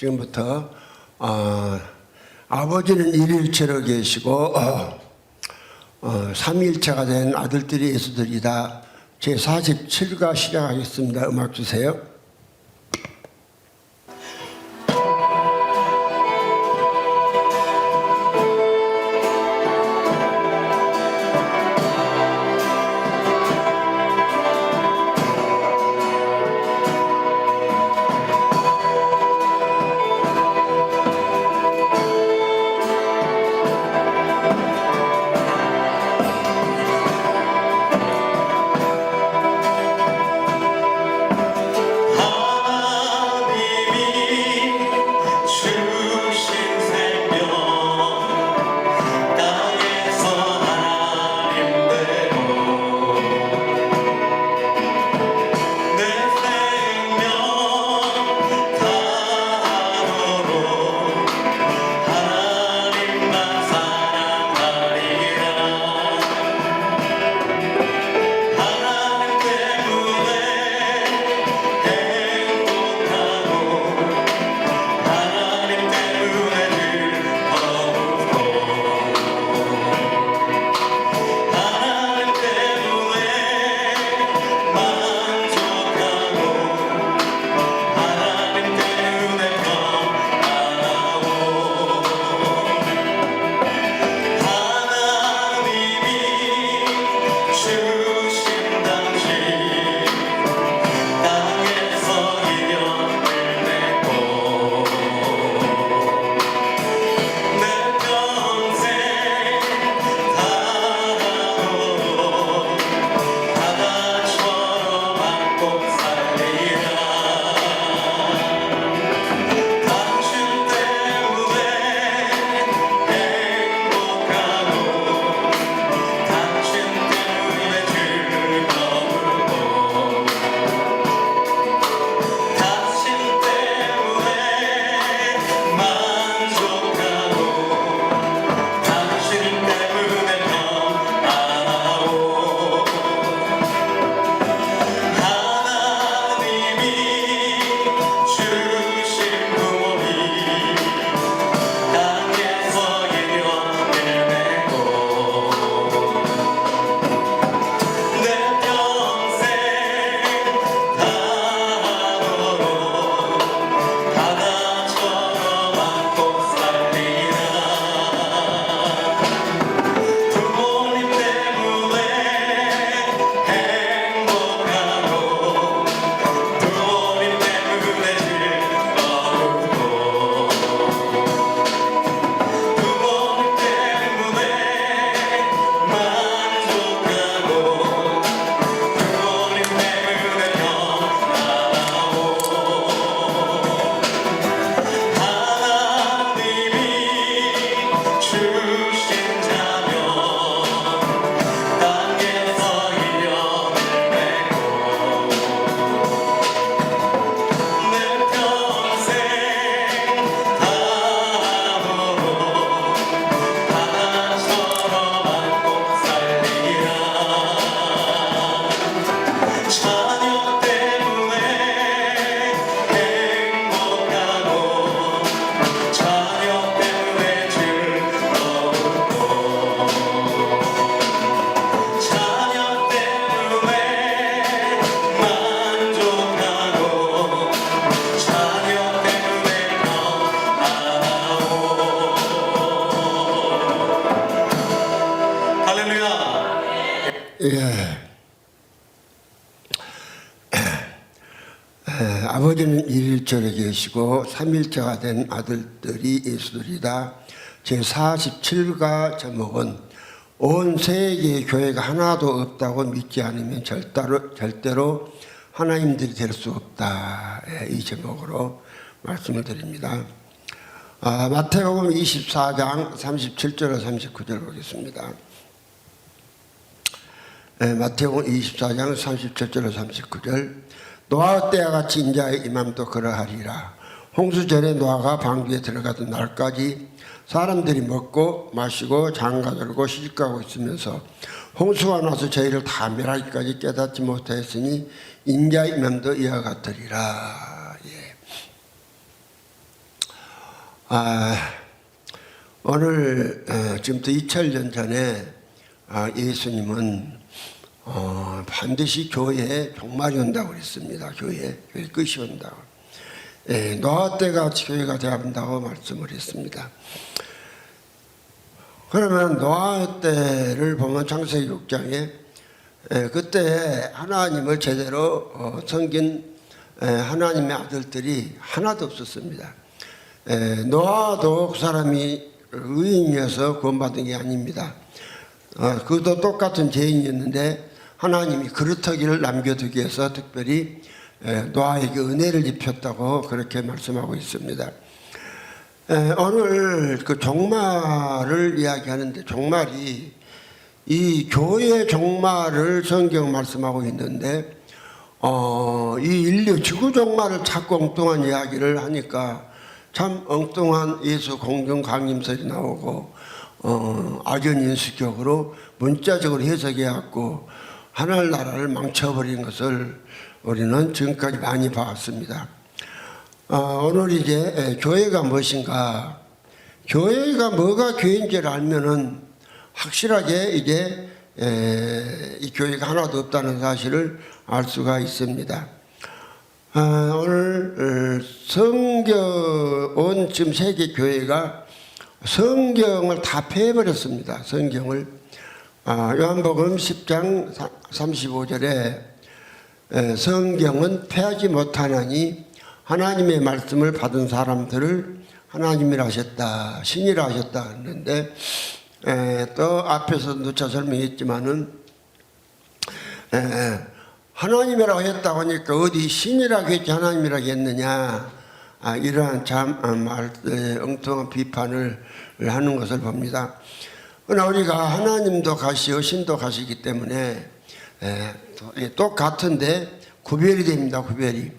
지금부터 아버지는 일일체로 계시고 삼위일체가 된 아들들이 예수들이다. 제47가 시작하겠습니다. 음악 주세요. 아버지는 일일체로 계시고 삼일체가 된 아들들이 예수들이다. 제47가 제목은 온 세계의 교회가 하나도 없다고 믿지 않으면 절대로 하나님들이 될 수 없다. 이 제목으로 말씀을 드립니다. 마태복음 24장 37절로 39절 보겠습니다. 마태복음 24장 37절로 39절. 노아 때와 같이 인자의 임함도 그러하리라. 홍수전에 노아가 방주에 들어가던 날까지 사람들이 먹고 마시고 장가들고 시집가고 있으면서 홍수가 나서 저희를 다 멸하기까지 깨닫지 못하였으니 인자의 임함도 이와 같으리라. 오늘 지금부터 2000년 전에 예수님은 반드시 교회에 종말이 온다고 그랬습니다. 교회에 끝이 온다고. 노아 때가 교회가 되어야 한다고 말씀을 했습니다. 그러면 노아 때를 보면 창세기 6장에 그때 하나님을 제대로 섬긴 하나님의 아들들이 하나도 없었습니다. 노아도 그 사람이 의인이어서 구원받은 게 아닙니다. 그도 똑같은 죄인이었는데 하나님이 그루터기를 남겨두기 위해서 특별히 노아에게 은혜를 입혔다고 그렇게 말씀하고 있습니다. 오늘 그 종말을 이야기하는데 종말이 이 교회의 종말을 성경 말씀하고 있는데 이 인류 지구 종말을 자꾸 엉뚱한 이야기를 하니까 참 엉뚱한 예수 공경 강림설이 나오고 악연인수격으로 문자적으로 해석해갖고 하늘나라를 망쳐버린 것을 우리는 지금까지 많이 봐왔습니다. 오늘 이제 교회가 무엇인가, 교회가 뭐가 교회인지를 알면은 확실하게 이제 이 교회가 하나도 없다는 사실을 알 수가 있습니다. 오늘 온 지금 세계 교회가 성경을 다 폐해버렸습니다. 성경을 요한복음 10장 35절에 성경은 폐하지 못하나니 하나님의 말씀을 받은 사람들을 하나님이라 하셨다, 신이라 하셨다 했는데 또 앞에서 누차 설명했지만은 하나님이라고 했다고 하니까 어디 신이라고 했지 하나님이라고 했느냐, 이러한 참 엉뚱한 비판을 하는 것을 봅니다. 그러나 우리가 하나님도 가시오 신도 가시기 때문에 똑같은데 구별이 됩니다. 구별이.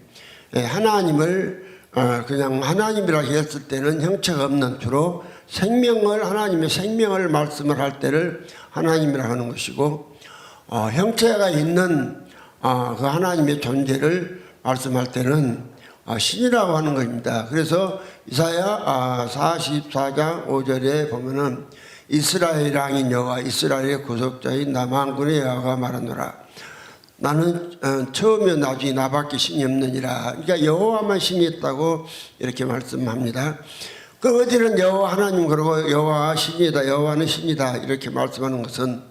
하나님을 그냥 하나님이라고 했을 때는 형체가 없는 주로 하나님의 생명을 말씀을 할 때를 하나님이라고 하는 것이고, 형체가 있는 그 하나님의 존재를 말씀할 때는 신이라고 하는 것입니다. 그래서 이사야 44장 5절에 보면은 이스라엘 왕인 여호와, 이스라엘의 구속자인 나 만군의 여호와가 말하노라. 나는 처음이요 나중에 나밖에 신이 없느니라. 그러니까 여호와만 신이 있다고 이렇게 말씀합니다. 그 어디는 여호와 하나님 그러고 여호와 신이다, 여호와는 신이다 이렇게 말씀하는 것은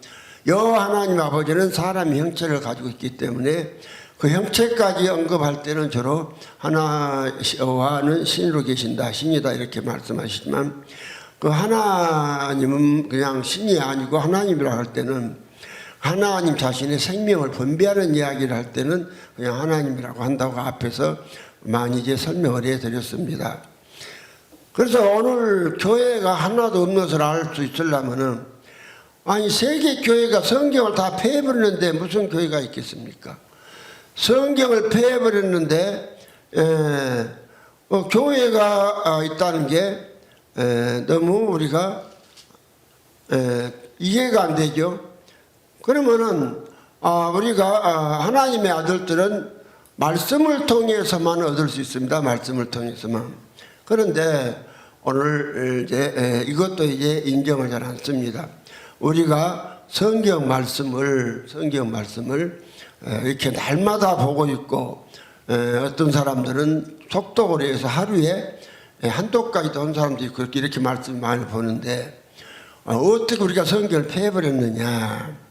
여호와 하나님 아버지는 사람의 형체를 가지고 있기 때문에 그 형체까지 언급할 때는 주로 여호와는 신으로 계신다, 신이다 이렇게 말씀하시지만 그 하나님은 그냥 신이 아니고 하나님이라 할 때는 하나님 자신의 생명을 분배하는 이야기를 할 때는 그냥 하나님이라고 한다고 앞에서 많이 이제 설명을 해드렸습니다. 그래서 오늘 교회가 하나도 없는 것을 알 수 있으려면은 아니 세계 교회가 성경을 다 폐해버렸는데 무슨 교회가 있겠습니까? 성경을 폐해버렸는데 교회가 있다는 게 너무 우리가 이해가 안 되죠. 그러면은 우리가 하나님의 아들들은 말씀을 통해서만 얻을 수 있습니다. 말씀을 통해서만. 그런데 오늘 이제 이것도 이제 인정을 잘 않습니다. 우리가 성경 말씀을 이렇게 날마다 보고 있고 어떤 사람들은 속독을 해서 하루에 한독까지도 온 사람들이 그렇게 이렇게 말씀을 많이 보는데 어떻게 우리가 성경을 폐해버렸느냐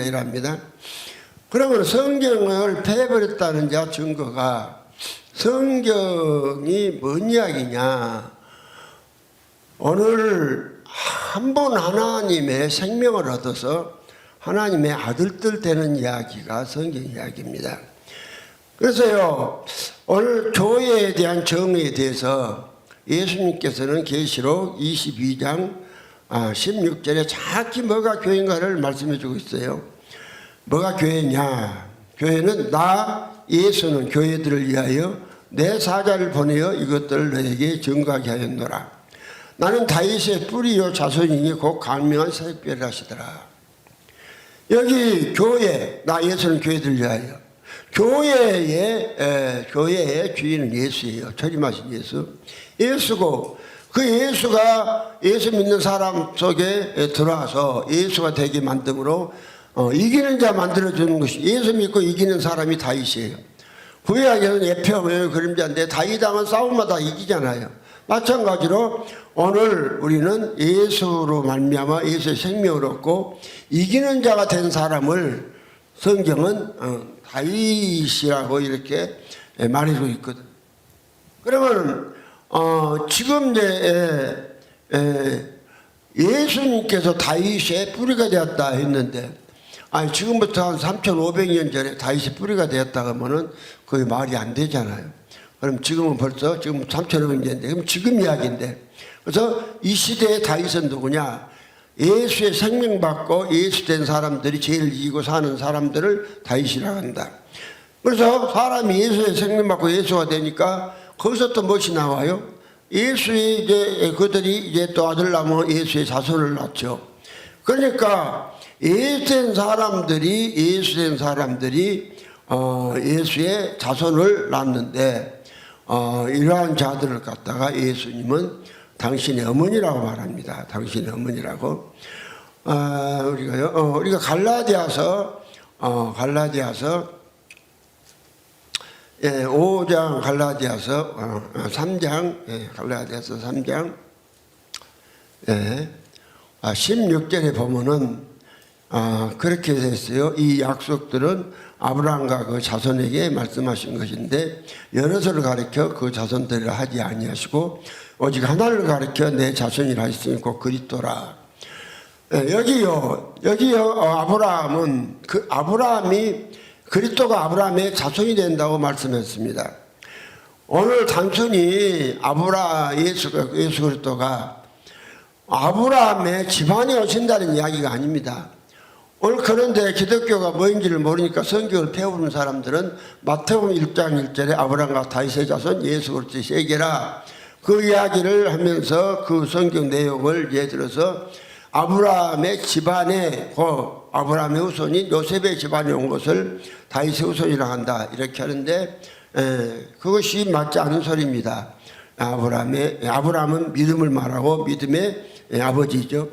이랍니다. 그러면 성경을 폐해버렸다는 자 증거가 성경이 뭔 이야기냐, 오늘 한 번 하나님의 생명을 얻어서 하나님의 아들들 되는 이야기가 성경 이야기입니다. 그래서요 오늘 교회에 대한 정의에 대해서 예수님께서는 계시록 22장 16절에 정확히 뭐가 교회인가를 말씀해 주고 있어요. 뭐가 교회냐, 교회는 나 예수는 교회들을 위하여 내 사자를 보내어 이것들을 너에게 증거하게 하였노라. 나는 다윗의 뿌리요 자손이니 곧 강명한 새벽별이라 하시더라. 여기 교회, 나 예수는 교회들을 위하여, 교회의 주인은 예수예요. 철임하신 예수. 예수고 그 예수가 예수 믿는 사람 속에 들어와서 예수가 되게 만듦으로 이기는 자 만들어주는 것이 예수 믿고 이기는 사람이 다윗이에요. 구약에는 예표하면 그림자인데 다윗 왕은 싸움마다 이기잖아요. 마찬가지로 오늘 우리는 예수로 말미암아 예수의 생명을 얻고 이기는 자가 된 사람을 성경은 다윗이라고 이렇게 말해주고 있거든. 그러면 지금 예수님께서 다윗의 뿌리가 되었다 했는데 아니 지금부터 한 3,500년 전에 다윗의 뿌리가 되었다 하면은 그게 말이 안 되잖아요. 그럼 지금은 벌써 지금 3,500년인데 그럼 지금 이야기인데 그래서 이 시대의 다윗은 누구냐? 예수의 생명 받고 예수 된 사람들이 제일 이기고 사는 사람들을 다윗이라고 한다. 그래서 사람이 예수의 생명 받고 예수가 되니까 거기서 또 무엇이 나와요? 예수의 이제 그들이 이제 또 아들 낳으면 예수의 자손을 낳죠. 그러니까 예수된 사람들이 예수의 자손을 낳는데 이러한 자들을 갖다가 예수님은 당신의 어머니라고 말합니다. 당신의 어머니라고. 우리가 갈라디아서 5장 갈라디아서 3장 갈라디아서 3장 16절에 보면은 그렇게 됐어요. 이 약속들은 아브라함과 그 자손에게 말씀하신 것인데 여럿을 가리켜 그 자손들을 하지 아니하시고 오직 하나를 가리켜 내 자손이라 했으니 곧 그리스도라. 여기요 아브라함은 그리스도가 아브라함의 자손이 된다고 말씀했습니다. 오늘 단순히 예수 그리스도가 아브라함의 집안에 오신다는 이야기가 아닙니다. 오늘 그런데 기독교가 뭐인지를 모르니까 성경을 배우는 사람들은 마태복음 1장 1절에 아브라함과 다윗의 자손 예수 그리스도 세계라 그 이야기를 하면서 그 성경 내용을 예를 들어서 아브라함의 집안에 아브라함의 후손이 요셉의 집안에 온 것을 다윗의 후손이라고 한다 이렇게 하는데 그것이 맞지 않은 소리입니다. 아브라함은 믿음을 말하고 믿음의 아버지죠.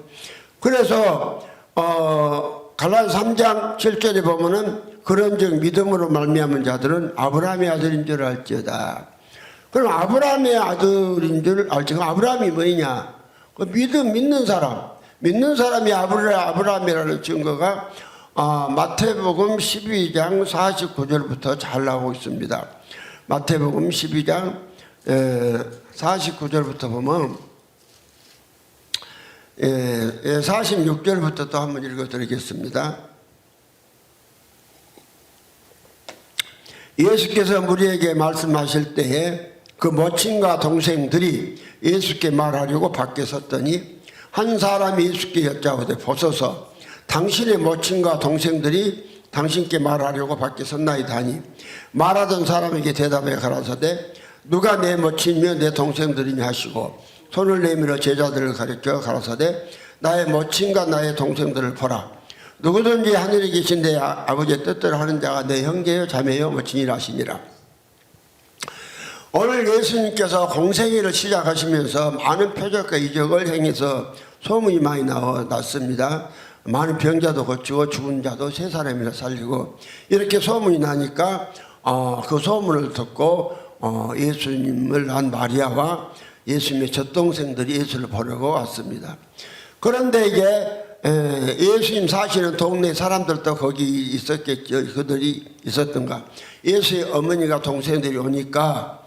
그래서 갈라디아서 3장 7절에 보면은 그런즉 믿음으로 말미암은 자들은 아브라함의 아들인 줄 알지어다. 그럼 아브라함의 아들인 줄 알지. 아브라함이 뭐냐? 그 믿는 사람이 아브라함이라는 증거가 마태복음 12장 49절부터 잘 나오고 있습니다. 마태복음 12장 49절부터 보면 46절부터 또 한번 읽어드리겠습니다. 예수께서 무리에게 말씀하실 때에 그 모친과 동생들이 예수께 말하려고 밖에 섰더니 한 사람이 예수께 여짜오되 보소서 당신의 모친과 동생들이 당신께 말하려고 밖에 섰나이다 하니 말하던 사람에게 대답해 가라사대 누가 내 모친이며 내 동생들이냐 하시고 손을 내밀어 제자들을 가르쳐 가라사대 나의 모친과 나의 동생들을 보라. 누구든지 하늘에 계신 내 아버지의 뜻대로 하는 자가 내 형제요 자매요 모친이라 하시니라. 오늘 예수님께서 공생애를 시작하시면서 많은 표적과 이적을 행해서 소문이 많이 났습니다. 많은 병자도 고치고 죽은 자도 세 사람이나 살리고 이렇게 소문이 나니까 그 소문을 듣고 예수님을 낳은 마리아와 예수님의 젖동생들이 예수를 보려고 왔습니다. 그런데 이제 예수님 사시는 동네 사람들도 거기 있었겠죠. 그들이 있었던가. 예수의 어머니가 동생들이 오니까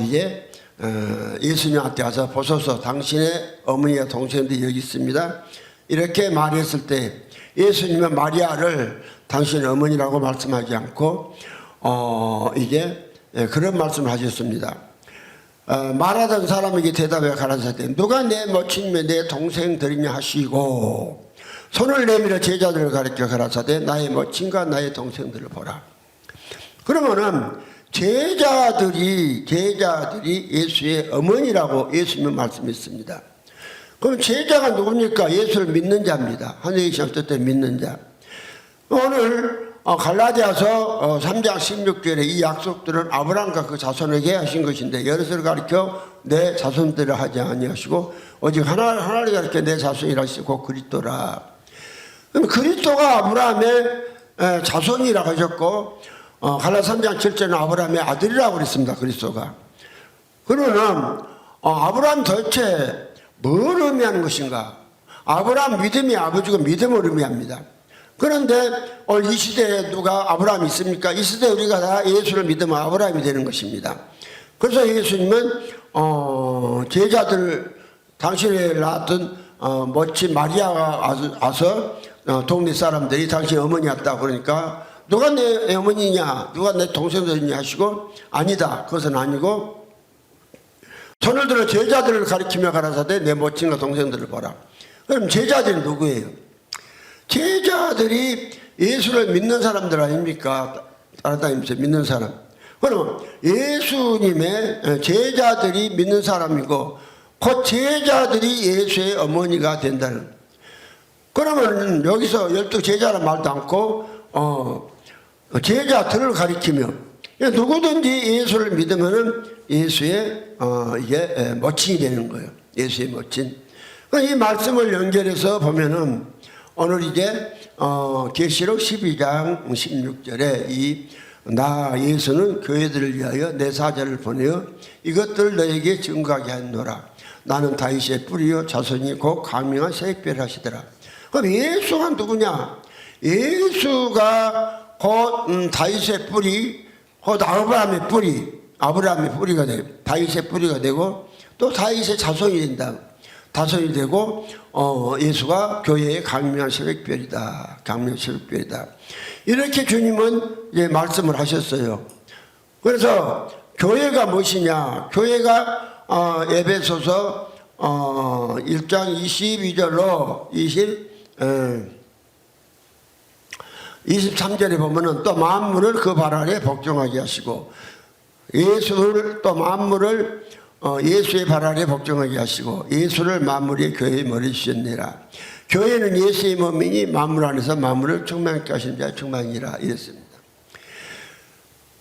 이제 예수님한테 와서 보소서 당신의 어머니와 동생들이 여기 있습니다. 이렇게 말했을 때 예수님은 마리아를 당신의 어머니라고 말씀하지 않고 이제 그런 말씀을 하셨습니다. 말하던 사람에게 대답해 가라사대 누가 내 모친이며 내 동생들이냐 하시고 손을 내밀어 제자들을 가르쳐 가라사대 나의 모친과 나의 동생들을 보라. 그러면은 제자들이 예수의 어머니라고 예수님은 말씀했습니다. 그럼 제자가 누굽니까? 예수를 믿는 자입니다. 하늘에 계신 뜻대로 믿는 자. 오늘 갈라디아서 3장 16절에 이 약속들은 아브라함과 그 자손에게 하신 것인데 여럿을 가리켜 내 자손들을 하지 아니하시고 오직 하나를 가리켜 내 자손이라 하시고 그리스도라. 그럼 그리스도가 아브라함의 자손이라고 하셨고 갈라디아 3장 7절은 아브라함의 아들이라고 그랬습니다. 그리스도가. 그러면 아브라함 도대체 뭘 의미하는 것인가? 아브라함 믿음이 아버지고 믿음을 의미합니다. 그런데 오늘 이 시대에 누가 아브라함이 있습니까? 이 시대에 우리가 다 예수를 믿으면 아브라함이 되는 것입니다. 그래서 예수님은 제자들 당신을 낳았던 멋진 마리아가 와서 동네 사람들이 당신 어머니였다 그러니까 누가 내 어머니냐 누가 내 동생들이냐 하시고 아니다 그것은 아니고 손을 들어 제자들을 가리키며 가라사대 내 모친과 동생들을 보라. 그럼 제자들이 누구예요? 제자들이 예수를 믿는 사람들 아닙니까? 따라다니면서 믿는 사람. 그럼 예수님의 제자들이 믿는 사람이고 그 제자들이 예수의 어머니가 된다는. 그러면 여기서 12제자란 말도 않고 제자들을 가리키며 누구든지 예수를 믿으면은 예수의 이게 모친이 되는 거예요. 예수의 모친. 이 말씀을 연결해서 보면은 오늘 이제 계시록 12장 16절에 나 예수는 교회들을 위하여 내 사자를 보내어 이것들을 너에게 증거하게 하노라. 나는 다윗의 뿌리요 자손이 곧 강명한 새벽별 하시더라. 그럼 예수가 누구냐? 예수가 곧 다윗의 뿌리, 곧 아브라함의 뿌리가 되고 다윗의 뿌리가 되고 또 다윗의 자손이 된다. 자손이 되고 예수가 교회의 강명한 새벽별이다. 강명한 새벽별이다. 이렇게 주님은 이제 말씀을 하셨어요. 그래서 교회가 무엇이냐? 교회가 에베소서 1장 22절로 23절에 보면은 또 만물을 그 발 아래 복종하게 하시고 예수를 또 만물을 예수의 발 아래 복종하게 하시고 예수를 만물의 교회의 머리 주셨느니라. 교회는 예수의 몸이니 만물 안에서 만물을 충만케 하신 자의 충만이라 이랬습니다.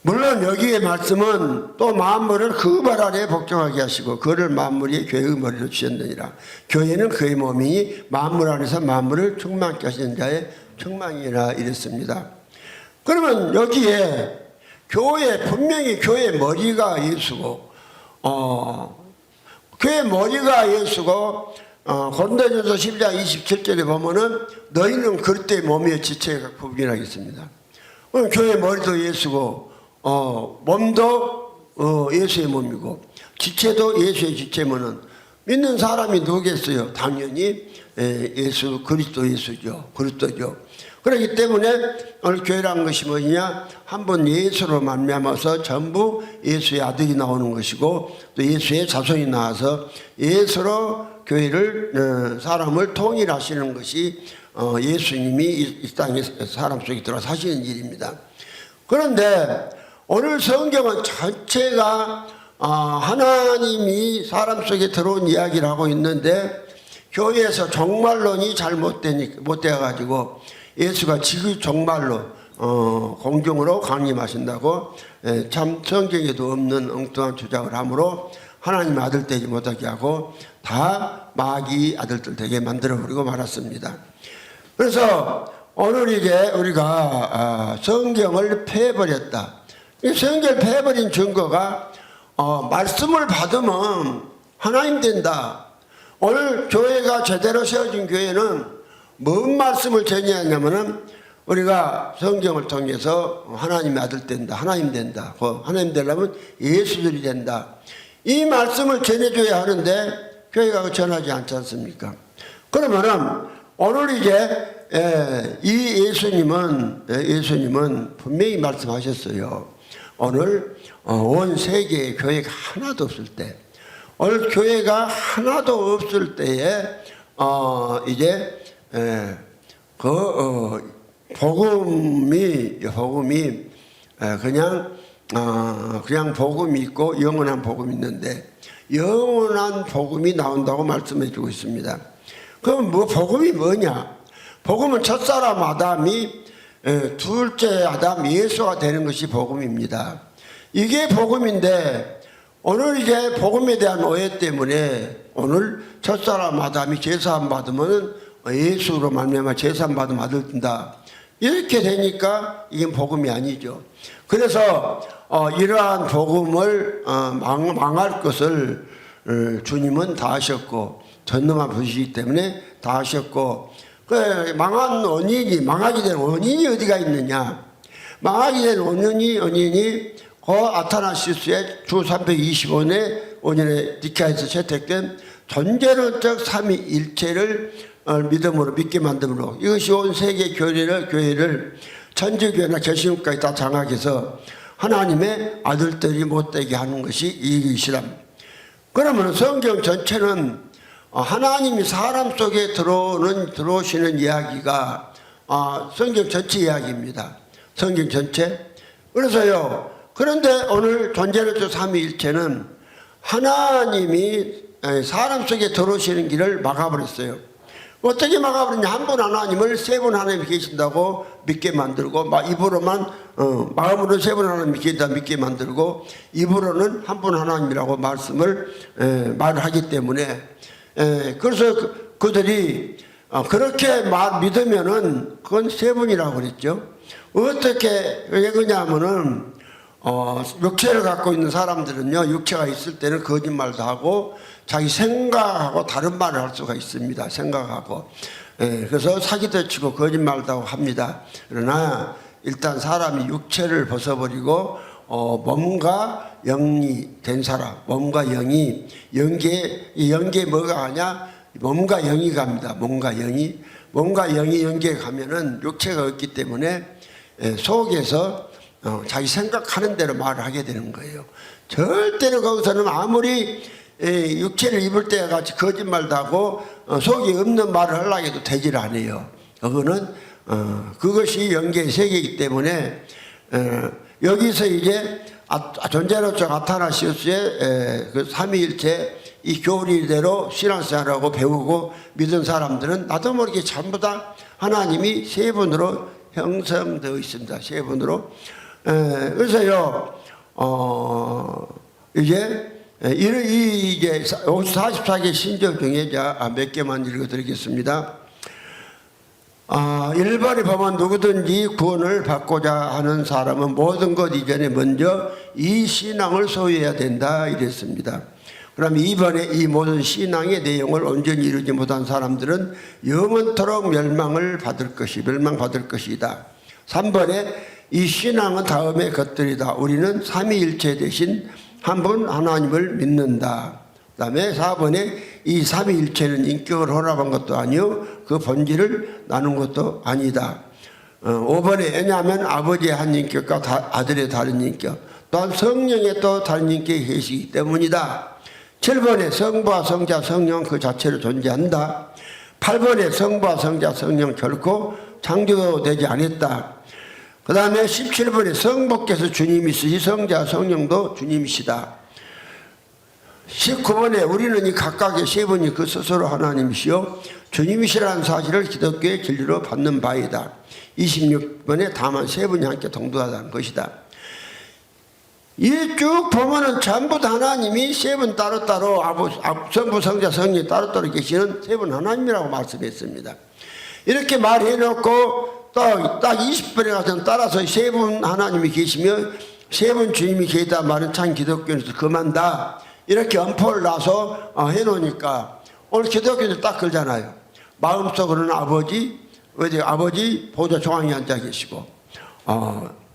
물론 여기에 말씀은 또 만물을 그 발 아래 복종하게 하시고 그를 만물의 교회의 머리로 주셨느니라. 교회는 그의 몸이니 만물 안에서 만물을 충만케 하신 자의 충만이라 이랬습니다. 그러면 여기에 분명히 교회의 머리가 예수고 교회의 머리가 예수고 고린도전서 10장 27절에 보면은 너희는 그리스도의 몸이여 지체가 구분하겠습니다. 그럼 교회의 머리도 예수고 몸도 예수의 몸이고 지체도 예수의 지체면은 믿는 사람이 누구겠어요? 당연히 예수 그리스도 예수죠. 그리스도죠. 그렇기 때문에 오늘 교회라는 것이 뭐냐? 한번 예수로 말미암아서 전부 예수의 아들이 나오는 것이고 또 예수의 자손이 나와서 예수로 교회를 사람을 통일하시는 것이 예수님이 이 땅에 사람 속에 들어 사시는 일입니다. 그런데 오늘 성경은 전체가 하나님이 사람 속에 들어온 이야기를 하고 있는데 교회에서 종말론이 못되어가지고 예수가 지구 종말로 공중으로 강림하신다고 참 성경에도 없는 엉뚱한 주장을 하므로 하나님의 아들 되지 못하게 하고 다 마귀 아들들 되게 만들어버리고 말았습니다. 그래서 오늘 이제 우리가 성경을 패해버렸다. 이 성경을 패해버린 증거가 말씀을 받으면 하나님 된다. 오늘 교회가 제대로 세워진 교회는 뭔 말씀을 전해하냐면은 우리가 성경을 통해서 하나님의 아들 된다. 하나님 된다. 하나님 되려면 예수들이 된다. 이 말씀을 전해줘야 하는데 교회가 전하지 않지 않습니까? 그러면은 오늘 이제 이 예수님은 분명히 말씀하셨어요. 오늘 온 세계에 교회가 하나도 없을 때 오늘 교회가 하나도 없을 때에 이제 복음이 그냥 복음이 있고 영원한 복음이 있는데 영원한 복음이 나온다고 말씀해 주고 있습니다. 그럼 복음이 뭐냐? 복음은 첫사람 아담이 둘째 아담 예수가 되는 것이 복음입니다. 이게 복음인데 오늘 이제 복음에 대한 오해 때문에 오늘 첫사람 아담이 제사함 받으면 예수로 말미암아 제사함 받으면 아들 든다. 이렇게 되니까 이게 복음이 아니죠. 그래서 이러한 복음을 망할 것을 주님은 다 하셨고 전능한 분이시기 때문에 다 하셨고 그 망한 원인이 망하게 된 원인이 어디가 있느냐? 망하게 된 원인이 그 아타나시스의 주 325년에 니케아에서 채택된 존재론적 삼위일체를 믿음으로 믿게 만듦으로 이것이 온 세계 교회를 천주교회나 개신교까지 다 장악해서 하나님의 아들들이 못되게 하는 것이 이것이라. 그러면 성경 전체는 하나님이 사람 속에 들어오시는 이야기가 성경 전체 이야기입니다. 성경 전체. 그래서요. 그런데 오늘 존재론적 삼위일체는 하나님이 사람 속에 들어오시는 길을 막아버렸어요. 어떻게 막아버렸냐? 한 분 하나님을 세 분 하나님이 계신다고 믿게 만들고 입으로만 마음으로 세 분 하나님이 계신다 믿게 만들고 입으로는 한 분 하나님이라고 말을 하기 때문에 그래서 그들이 그렇게 믿으면은 그건 세 분이라고 그랬죠. 어떻게 왜 그러냐면은 육체를 갖고 있는 사람들은요, 육체가 있을 때는 거짓말도 하고 자기 생각하고 다른 말을 할 수가 있습니다. 생각하고. 그래서 사기도 치고 거짓말도 하고 합니다. 그러나 일단 사람이 육체를 벗어버리고 몸과 영이 된 사람, 몸과 영이 연계에 뭐가 하냐? 몸과 영이 갑니다. 몸과 영이 연계에 가면은 육체가 없기 때문에 속에서 자기 생각하는 대로 말을 하게 되는 거예요. 절대로 거기서는 아무리 육체를 입을 때와 같이 거짓말도 하고 속에 없는 말을 하려고 해도 되질 않아요. 그거는 그것이 영계의 세계이기 때문에 여기서 이제 존재론적 아타나시우스의 그 삼위일체 이 교리대로 신앙생활하고 배우고 믿은 사람들은 나도 모르게 전부 다 하나님이 세 분으로 형성되어 있습니다. 세 분으로. 그래서요, 이제 44개 신적 중에 몇 개만 읽어드리겠습니다. 1번에 보면 누구든지 구원을 받고자 하는 사람은 모든 것 이전에 먼저 이 신앙을 소유해야 된다 이랬습니다. 그럼 2번에 이 모든 신앙의 내용을 온전히 이루지 못한 사람들은 영원토록 멸망받을 것이다. 3번에 이 신앙은 다음의 것들이다. 우리는 삼위일체 대신 한 분 하나님을 믿는다. 그 다음에 4번에 이 삼위일체는 인격을 혼합한 것도 아니요 그 본질을 나눈 것도 아니다. 5번에 왜냐하면 아버지의 한 인격과 아들의 다른 인격 또한 성령의 또 다른 인격이 계시기 때문이다. 7번에 성부와 성자 성령 그 자체로 존재한다. 8번에 성부와 성자 성령 결코 창조되지 않았다. 그 다음에 17번에 성부께서 주님이시지 성자 성령도 주님이시다. 19번에 우리는 이 각각의 세 분이 그 스스로 하나님이시요 주님이시라는 사실을 기독교의 진리로 받는 바이다. 26번에 다만 세 분이 함께 동등하다는 것이다. 이 쭉 보면은 전부 다 하나님이 세 분 따로따로 성부 성자 성령이 따로따로 계시는 세 분 하나님이라고 말씀했습니다. 이렇게 말해놓고 딱 20번에 가서 따라서 세 분 하나님이 계시며 세 분 주님이 계시다 말은 참 기독교에서 그만다 이렇게 엄포를 놔서 해놓으니까 오늘 기독교는 딱 그러잖아요. 마음속으로는 아버지 보좌 중앙에 앉아 계시고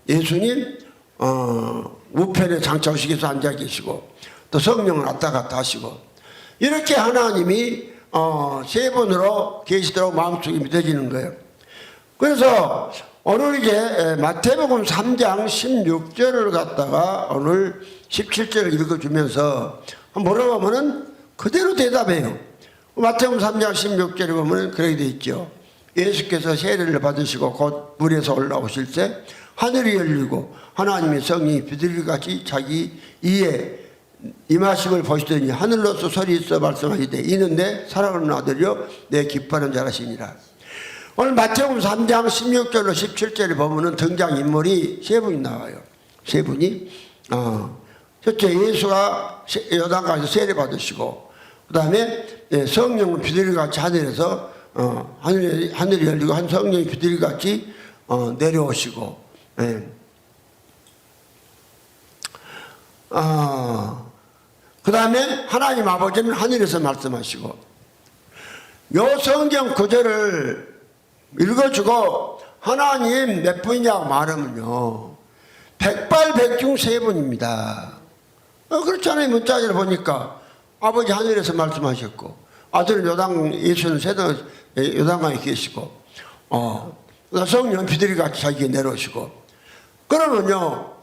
예수님 우편에 장차오시기에서 앉아 계시고 또 성령은 왔다 갔다 하시고 이렇게 하나님이 세 분으로 계시도록 마음속에 믿어지는 거예요. 그래서 오늘 이제 마태복음 3장 16절을 갖다가 오늘 17절을 읽어주면서 물어보면은 그대로 대답해요. 마태복음 3장 16절에 보면 그렇게 되어 있죠. 예수께서 세례를 받으시고 곧 물에서 올라오실 때 하늘이 열리고 하나님의 성령이 비둘기같이 자기 이에 임하심을 보시더니 하늘로서 소리 있어 말씀하시되 이는 내 사랑하는 아들이요 내 기뻐하는 자라시니라. 오늘 마태복음 3장 16절로 17절에 보면은 등장인물이 세 분이 나와요. 세 분이. 첫째 예수가 요단강에서 세례 받으시고, 그 다음에 성령은 비둘기같이 하늘에서 하늘이 열리고 한 성령이 비둘기같이 내려오시고, 그 다음에 하나님 아버지는 하늘에서 말씀하시고, 요 성경 구절을 읽어주고 하나님 몇 분이냐고 말하면요, 백발백중 세 분입니다. 그렇잖아요. 문자를 보니까 아버지 하늘에서 말씀하셨고, 아들은 예수는 요단강에 계시고, 성령 비둘기같이 자기가 내려오시고. 그러면요,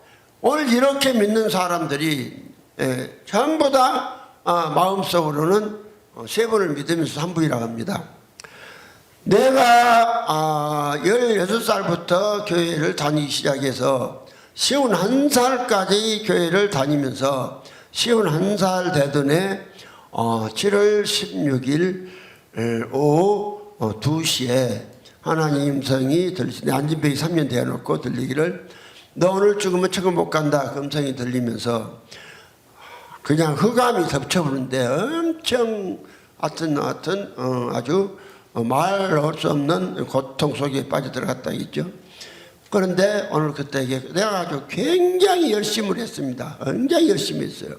오늘 이렇게 믿는 사람들이 전부 다 마음속으로는 세 분을 믿으면서 한 분이라고 합니다. 내가 16살부터 교회를 다니기 시작해서 51살까지 교회를 다니면서 51살 되던 해 7월 16일 오후 2시에 하나님 음성이 들리시네. 안진병이 3년 되어놓고 들리기를, 너 오늘 죽으면 천국 못 간다. 그 음성이 들리면서 그냥 흑암이 덮쳐버리는데 엄청 아주 말할 수 없는 고통 속에 빠져들어갔다 있죠. 그런데 오늘 그때 내가 아주 굉장히 열심을 했습니다. 굉장히 열심히 했어요.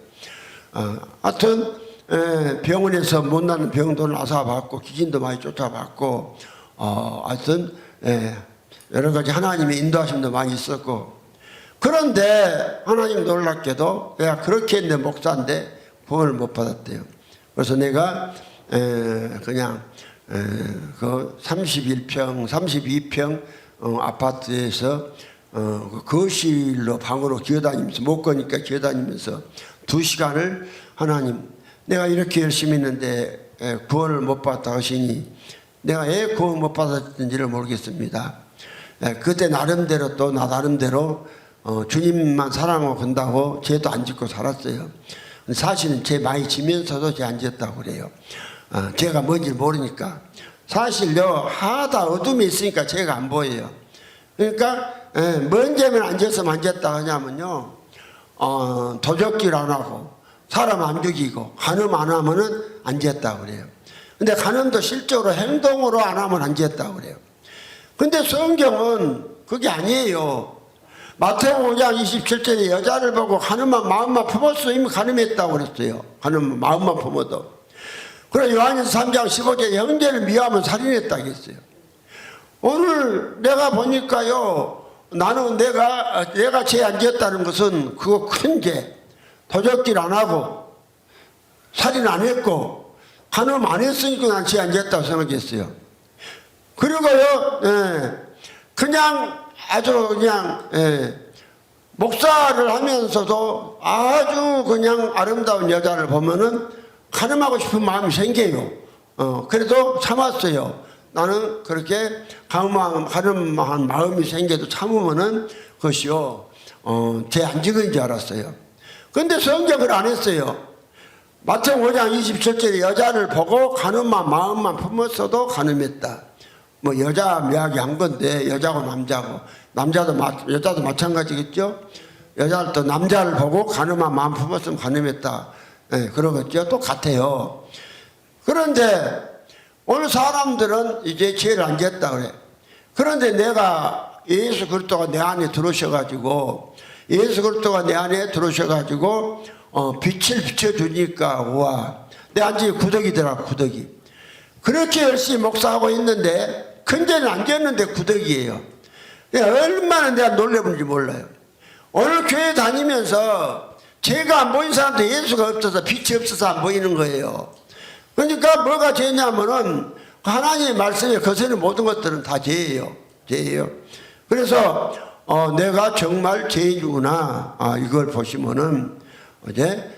하여튼 병원에서 못 나는 병도 나서봤고 기진도 많이 쫓아봤고, 하여튼 여러 가지 하나님의 인도하심도 많이 있었고, 그런데 하나님 놀랍게도 내가 그렇게 했는데 목사인데 구원을 못 받았대요. 그래서 내가 그냥 그 31평, 32평 아파트에서 거실로 방으로 기어다니면서, 못 가니까 기어다니면서 2시간을 하나님, 내가 이렇게 열심히 했는데 구원을 못 받았다 하시니 내가 왜 구원 못 받았는지를 모르겠습니다. 그때 나름대로 또 나 나름대로 주님만 사랑하고 건다고 죄도 안 짓고 살았어요. 사실은 죄 많이 지면서도 죄 안 지었다고 그래요. 죄가 뭔지 모르니까. 사실요, 하다 어둠이 있으니까 죄가 안 보여요. 그러니까 뭔 죄면 안 지었으면 안 지었다 하냐면요, 도적질 안 하고 사람 안 죽이고 간음 안 하면은 안 지었다고 그래요. 근데 간음도 실제로 행동으로 안 하면 안 지었다고 그래요. 근데 성경은 그게 아니에요. 마태복음 5장 27절에 여자를 보고 간음만 마음만 품었어 이미 간음했다고 그랬어요. 간음 마음만 품어도. 그리고 요한일서 3장 15절에 형제를 미워하면 살인했다고 했어요. 오늘 내가 보니까요, 나는 내가 죄 안 지었다는 것은 그거 큰 죄, 도적질 안 하고 살인 안 했고 간음 안 했으니까 난 죄 안 지었다고 생각했어요. 그리고요, 그냥 아주 그냥 목사를 하면서도 아주 그냥 아름다운 여자를 보면은 간음하고 싶은 마음이 생겨요. 그래도 참았어요. 나는 그렇게 간음한 마음이 생겨도 참으면은 그것이요, 죄 안 지은 줄 알았어요. 근데 성경을 안 했어요. 마태복음 5장 27절에 여자를 보고 간음한 마음만 품었어도 간음했다. 뭐 여자 이야기 한 건데, 여자고 남자고, 여자도 마찬가지겠죠. 여자도 남자를 보고 간음한 마음 품었으면 간음했다. 그러겠죠. 똑같아요. 그런데 오늘 사람들은 이제 죄를 안 지었다 그래. 그런데 내가 예수 그리스도가 내 안에 들어오셔가지고, 예수 그리스도가 내 안에 들어오셔가지고 빛을 비춰주니까, 와, 내 안에 구덕이더라. 구덕이. 그렇게 열심히 목사하고 있는데 큰 죄는 안 지었는데 구덕이에요. 얼마나 내가 놀래본지 몰라요. 오늘 교회 다니면서 죄가 안 보이는 사람도 예수가 없어서, 빛이 없어서 안 보이는 거예요. 그러니까 뭐가 죄냐면은 하나님의 말씀에 거스르는 모든 것들은 다 죄예요. 죄예요. 그래서 내가 정말 죄인이구나, 이걸 보시면은 이제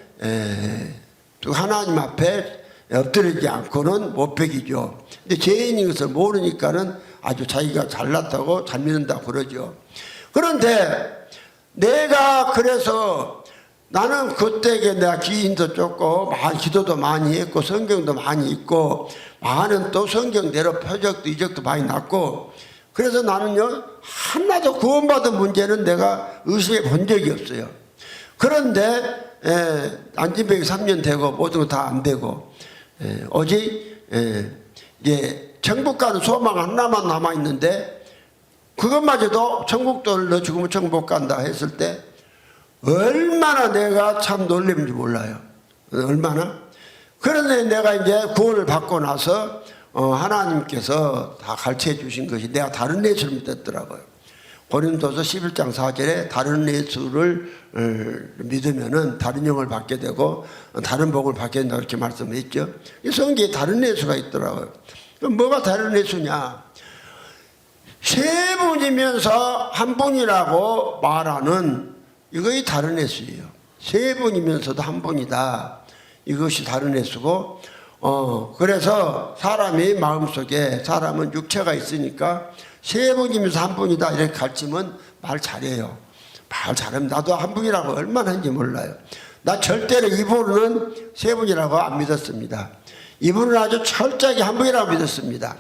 하나님 앞에 엎드리지 않고는 못 베기죠. 근데 죄인인 것을 모르니까는 아주 자기가 잘났다고 잘 믿는다고 그러죠. 그런데 내가 그래서 나는 그때에 내가 기인도 쫓고 기도도 많이 했고 성경도 많이 읽고 많은 또 성경대로 표적도 이적도 많이 났고 그래서 나는요 하나도 구원받은 문제는 내가 의심해 본 적이 없어요. 그런데 안진병이 3년 되고 모든 거 다 안 되고 오직 이제 천국 가는 소망 하나만 남아 있는데 그것마저도 천국도 너 죽으면 천국 못 간다 했을 때 얼마나 내가 참 놀랬는지 몰라요. 얼마나. 그런데 내가 이제 구원을 받고 나서 하나님께서 다 가르쳐 주신 것이 내가 다른 예수를 믿었더라고요. 고린도서 11장 4절에 다른 예수를 믿으면은 다른 영을 받게 되고 다른 복을 받게 된다 이렇게 말씀했죠. 이 성경에 다른 예수가 있더라고요. 그럼 뭐가 다른 예수냐? 세 분이면서 한 분이라고 말하는 이것이 다른 예수예요. 세 분이면서도 한 분이다. 이것이 다른 예수고 그래서 사람이 마음속에 사람은 육체가 있으니까 세 분이면서 한 분이다 이렇게 가르치면 말 잘해요. 말 잘하면 나도 한 분이라고 얼마나 하는지 몰라요. 나 절대로 이분은 세 분이라고 안 믿었습니다. 이분은 아주 철저하게 한 분이라고 믿었습니다.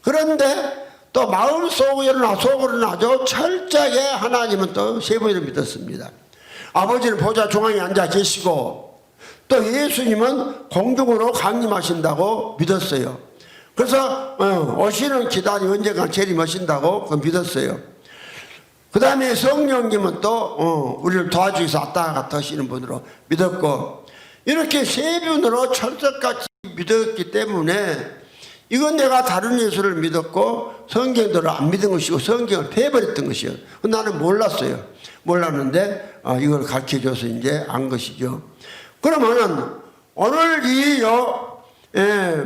그런데 또 속으로는 아주 철저하게 하나님은 또 세 분이라고 믿었습니다. 아버지는 보좌 중앙에 앉아 계시고 또 예수님은 공중으로 강림하신다고 믿었어요. 그래서 오시는 기다리 언젠가 재림하신다고 믿었어요. 그 다음에 성령님은 또 우리를 도와주기 위해서 왔다 갔다 하시는 분으로 믿었고 이렇게 세 분으로 철석같이 믿었기 때문에 이건 내가 다른 예수를 믿었고 성경대로 안 믿은 것이고 성경을 패버렸던 것이요. 나는 몰랐어요. 몰랐는데 이걸 가르쳐줘서 이제 안 것이죠. 그러면은 오늘 이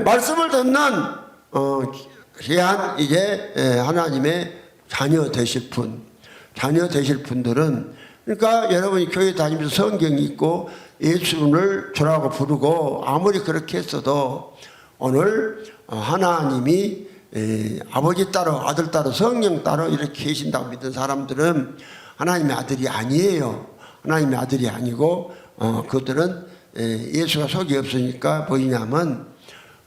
말씀을 듣는 귀한 이제 하나님의 자녀 되실 분들은 그러니까 여러분이 교회 다니면서 성경이 있고 예수를 주라고 부르고 아무리 그렇게 했어도 오늘 하나님이 아버지 따로 아들 따로 성령 따로 이렇게 계신다고 믿는 사람들은 하나님의 아들이 아니에요. 하나님의 아들이 아니고 그들은 예수가 속이 없으니까 뭐냐면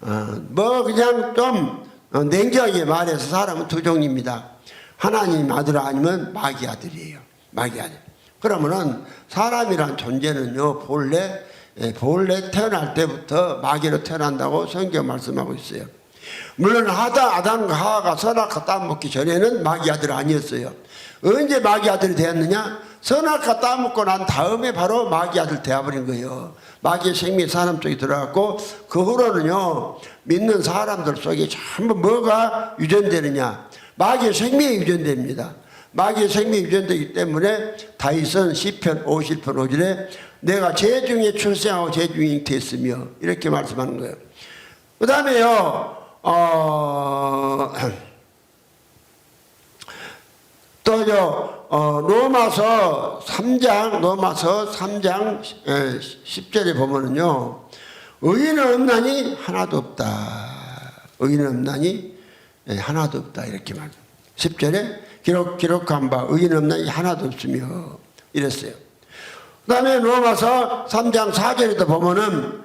그냥 좀 냉정하게 말해서 사람은 두 종류입니다. 하나님 아들 아니면 마귀 아들이에요. 마귀 아들. 그러면은 사람이란 존재는요 본래 태어날 때부터 마귀로 태어난다고 성경 말씀하고 있어요. 물론 아담과 하와가 선악과 따먹기 전에는 마귀 아들 아니었어요. 언제 마귀 아들이 되었느냐? 선악과 따먹고 난 다음에 바로 마귀 아들 되어버린 거예요. 마귀의 생명이 사람 속에 들어갔고 그 후로는요 믿는 사람들 속에 전부 뭐가 유전되느냐? 마귀의 생명이 유전됩니다. 마귀의 생명이 유전되기 때문에 다윗은 시편 50편 5절에 내가 제 중에 출생하고 제 중에 잉태했으며 이렇게 말씀하는 거예요. 그 다음에요 로마서 3장 10절에 보면은요 의인은 없나니 하나도 없다. 의인은 없나니 하나도 없다 이렇게 말해요. 10절에 기록한 바 의인은 없나니 하나도 없으며 이랬어요. 그 다음에 로마서 3장 4절에도 보면은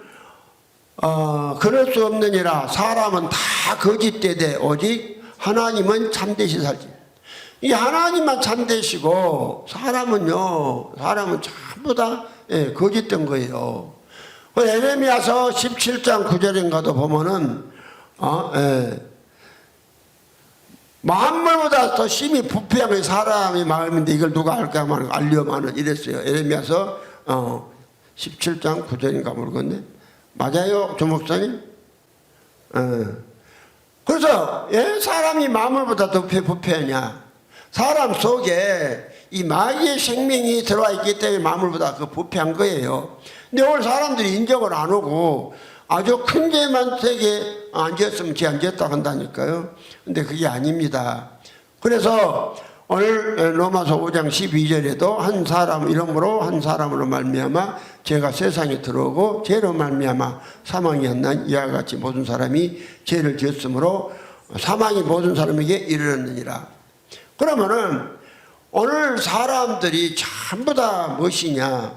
그럴 수 없느니라 사람은 다 거짓되되 오직 하나님은 참되시 살지. 이 하나님만 참되시고 사람은 전부 다 거짓된 거예요. 에레미야서 17장 9절인가도 보면은 만물보다 더 심히 부패한 게 사람의 마음인데 이걸 누가 알까 하면 알려마는 이랬어요. 에레미야서 17장 9절인가 모르겠네. 맞아요, 조 목사님? 그래서 왜 사람이 만물보다 더 부패하냐? 사람 속에 이 마귀의 생명이 들어와 있기 때문에 만물보다 그 부패한 거예요. 근데 오늘 사람들이 인정을 안 하고 아주 큰 죄만 세게 안 지었으면 죄 안 지었다 한다니까요. 근데 그게 아닙니다. 그래서 오늘 로마서 5장 12절에도 한 사람 이름으로 한 사람으로 말미암아 죄가 세상에 들어오고 죄로 말미암아 사망이 없는 이와 같이 모든 사람이 죄를 지었으므로 사망이 모든 사람에게 이르렀느니라. 그러면은 오늘 사람들이 전부 다 무엇이냐?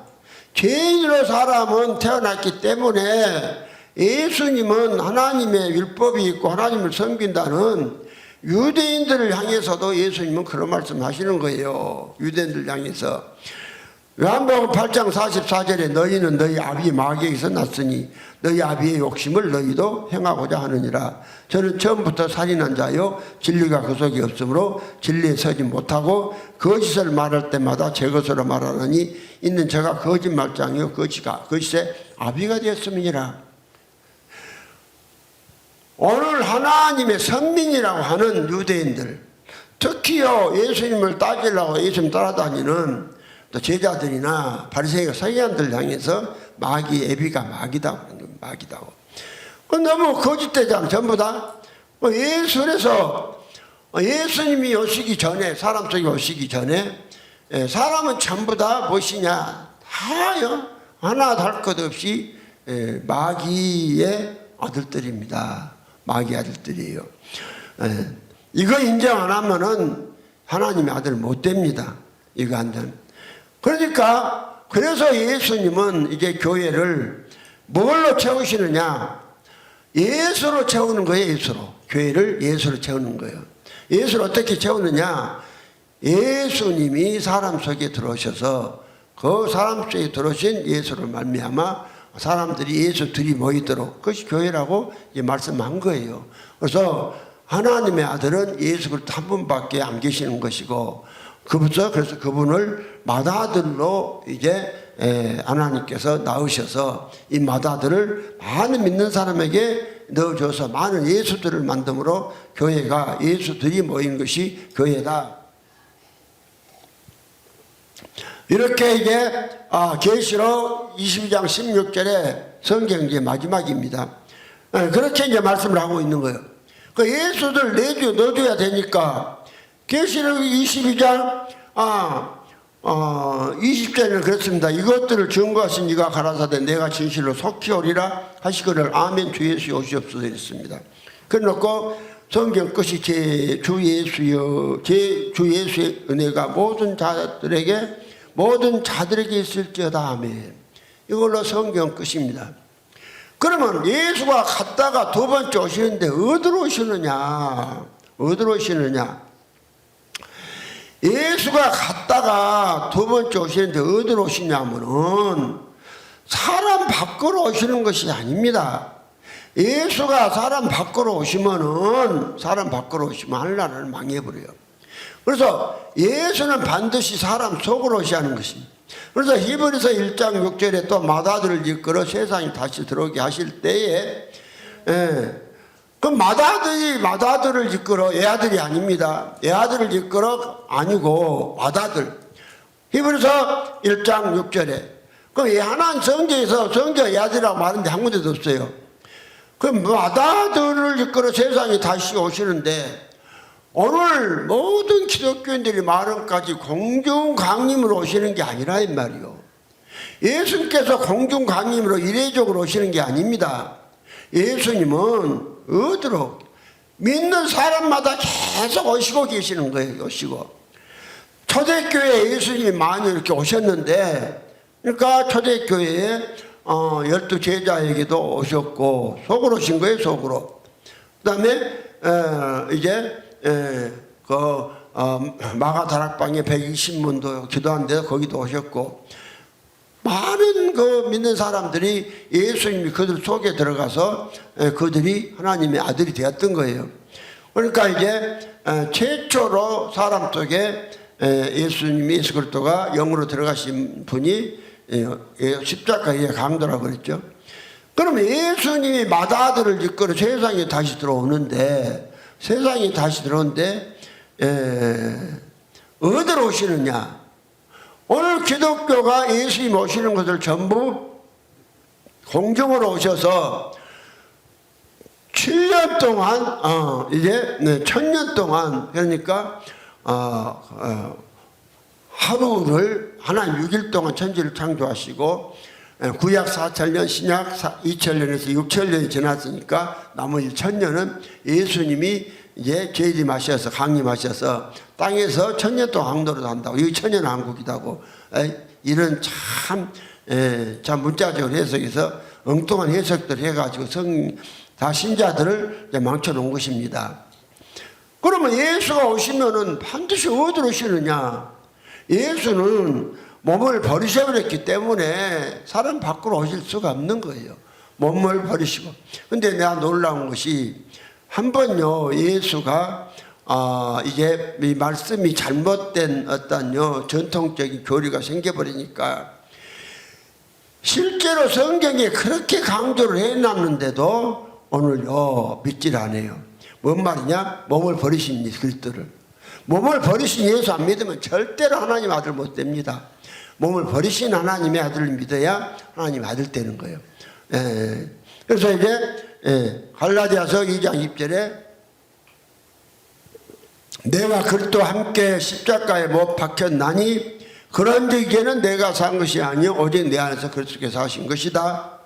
죄인으로 사람은 태어났기 때문에 예수님은 하나님의 율법이 있고 하나님을 섬긴다는 유대인들을 향해서도 예수님은 그런 말씀 하시는 거예요. 유대인들 향해서. 요한복음 8장 44절에 너희는 너희 아비 마귀에게서 났으니 너희 아비의 욕심을 너희도 행하고자 하느니라. 저는 처음부터 살인한 자요 진리가 그 속에 없으므로 진리에 서지 못하고 거짓을 말할 때마다 제 것으로 말하느니 있는 저가 거짓말장이요 거짓의 아비가 되었음이니라. 오늘 하나님의 선민이라고 하는 유대인들, 특히요 예수님을 따지려고 예수님 따라다니는 또 제자들이나 바리새인과 서기관들 향해서 마귀, 애비가 마귀다. 마귀다고. 너무 거짓되잖아. 전부 다. 예수에서 예수님이 오시기 전에, 사람 속에 오시기 전에 사람은 전부 다 무엇이냐. 다요. 하나 할 것 없이 마귀의 아들들입니다. 마귀 아들들이에요. 이거 인정 안 하면은 하나님의 아들 못 됩니다. 이거 안 되면. 그러니까 그래서 예수님은 이제 교회를 뭘로 채우시느냐? 예수로 채우는 거예요. 예수로. 교회를 예수로 채우는 거예요. 예수를 어떻게 채우느냐? 예수님이 사람 속에 들어오셔서 그 사람 속에 들어오신 예수를 말미암아 사람들이 예수들이 모이도록 그것이 교회라고 이제 말씀한 거예요. 그래서 하나님의 아들은 예수 그리스도 한 분밖에 안 계시는 것이고 그래서 그분을 맏아들로 이제 하나님께서 낳으셔서 이 맏아들을 많은 믿는 사람에게 넣어줘서 많은 예수들을 만듦으로 교회가 예수들이 모인 것이 교회다. 이렇게 이제 계시록 22장 16절에 성경의 마지막입니다. 그렇게 이제 말씀을 하고 있는 거예요. 그 예수들 넣어줘야 되니까 계시록 22장 20절에는 그렇습니다. 이것들을 증거하신 이가 가라사대 내가 진실로 속히 오리라 하시거늘 아멘 주 예수 오시옵소서 했습니다. 그래놓고 성경 끝이 제 주 예수의 은혜가 모든 자들에게 있을지어다 아멘. 이걸로 성경 끝입니다. 그러면 예수가 갔다가 두 번째 오시는데 어디로 오시느냐? 어디로 오시느냐? 예수가 갔다가 두 번째 오시는데 어디로 오시냐면은 사람 밖으로 오시는 것이 아닙니다. 예수가 사람 밖으로 오시면 하늘나라를 망해버려요. 그래서 예수는 반드시 사람 속으로 오셔야 하는 것입니다. 그래서 히브리서 1장 6절에 또 맏아들을 이끌어 세상에 다시 들어오게 하실 때에 그 맏아들을 이끌어 애아들이 아닙니다. 애아들을 이끌어 아니고 맏아들. 히브리서 1장 6절에 그 하나님 성경에서 성경 애아들이라고 말하는데 한 군데도 없어요. 그 맏아들을 이끌어 세상에 다시 오시는데 오늘 모든 기독교인들이 말은까지 공중강림으로 오시는 게 아니라 이 말이요. 예수님께서 공중강림으로 이례적으로 오시는 게 아닙니다. 예수님은 어디로? 믿는 사람마다 계속 오시고 계시는 거예요. 오시고. 초대교회에 예수님이 많이 이렇게 오셨는데 그러니까 초대교회에 12제자에게도 오셨고 속으로 오신 거예요. 속으로. 그 다음에 이제 마가다락방에 120문도 기도한 데 거기도 오셨고 많은 그 믿는 사람들이 예수님이 그들 속에 들어가서 그들이 하나님의 아들이 되었던 거예요. 그러니까 이제 최초로 사람 속에 예수님이 예수 그리스도가 영으로 들어가신 분이 십자가의 강도라고 그랬죠. 그러면 예수님이 맏아들을 이끌어 세상에 다시 들어오는데 어디로 오시느냐? 오늘 기독교가 예수님 오시는 것을 전부 공중으로 오셔서 7년 동안 이제 1000년 동안 그러니까 하루를 하나님 6일 동안 천지를 창조하시고 구약 4000년 신약 2000년에서 6000년이 지났으니까 나머지 1000년은 예수님이 이제 재림하셔서 강림하셔서 땅에서 1000년 동안 강도로 산다고. 여기 천년왕국이라고. 이런 참 자 문자적으로 해석해서 엉뚱한 해석들 해가지고 다 신자들을 이제 망쳐놓은 것입니다. 그러면 예수가 오시면은 반드시 어디로 오시느냐? 예수는 몸을 버리셔버렸기 때문에 사람 밖으로 오실 수가 없는 거예요. 몸을 버리시고. 근데 내가 놀라운 것이 한 번요 예수가 이제 이 말씀이 잘못된 어떤 전통적인 교리가 생겨버리니까 실제로 성경에 그렇게 강조를 해놨는데도 오늘요 믿질 않아요. 뭔 말이냐? 몸을 버리신 그리스도를. 몸을 버리신 예수 안 믿으면 절대로 하나님 아들 못 됩니다. 몸을 버리신 하나님의 아들을 믿어야 하나님 아들 되는 거예요. 그래서 이제 갈라디아서 2장 20절에 내가 그리스도와 함께 십자가에 못 박혔나니 그런즉 이제는 내가 산 것이 아니요 오직 내 안에서 그리스도께서 하신 것이다.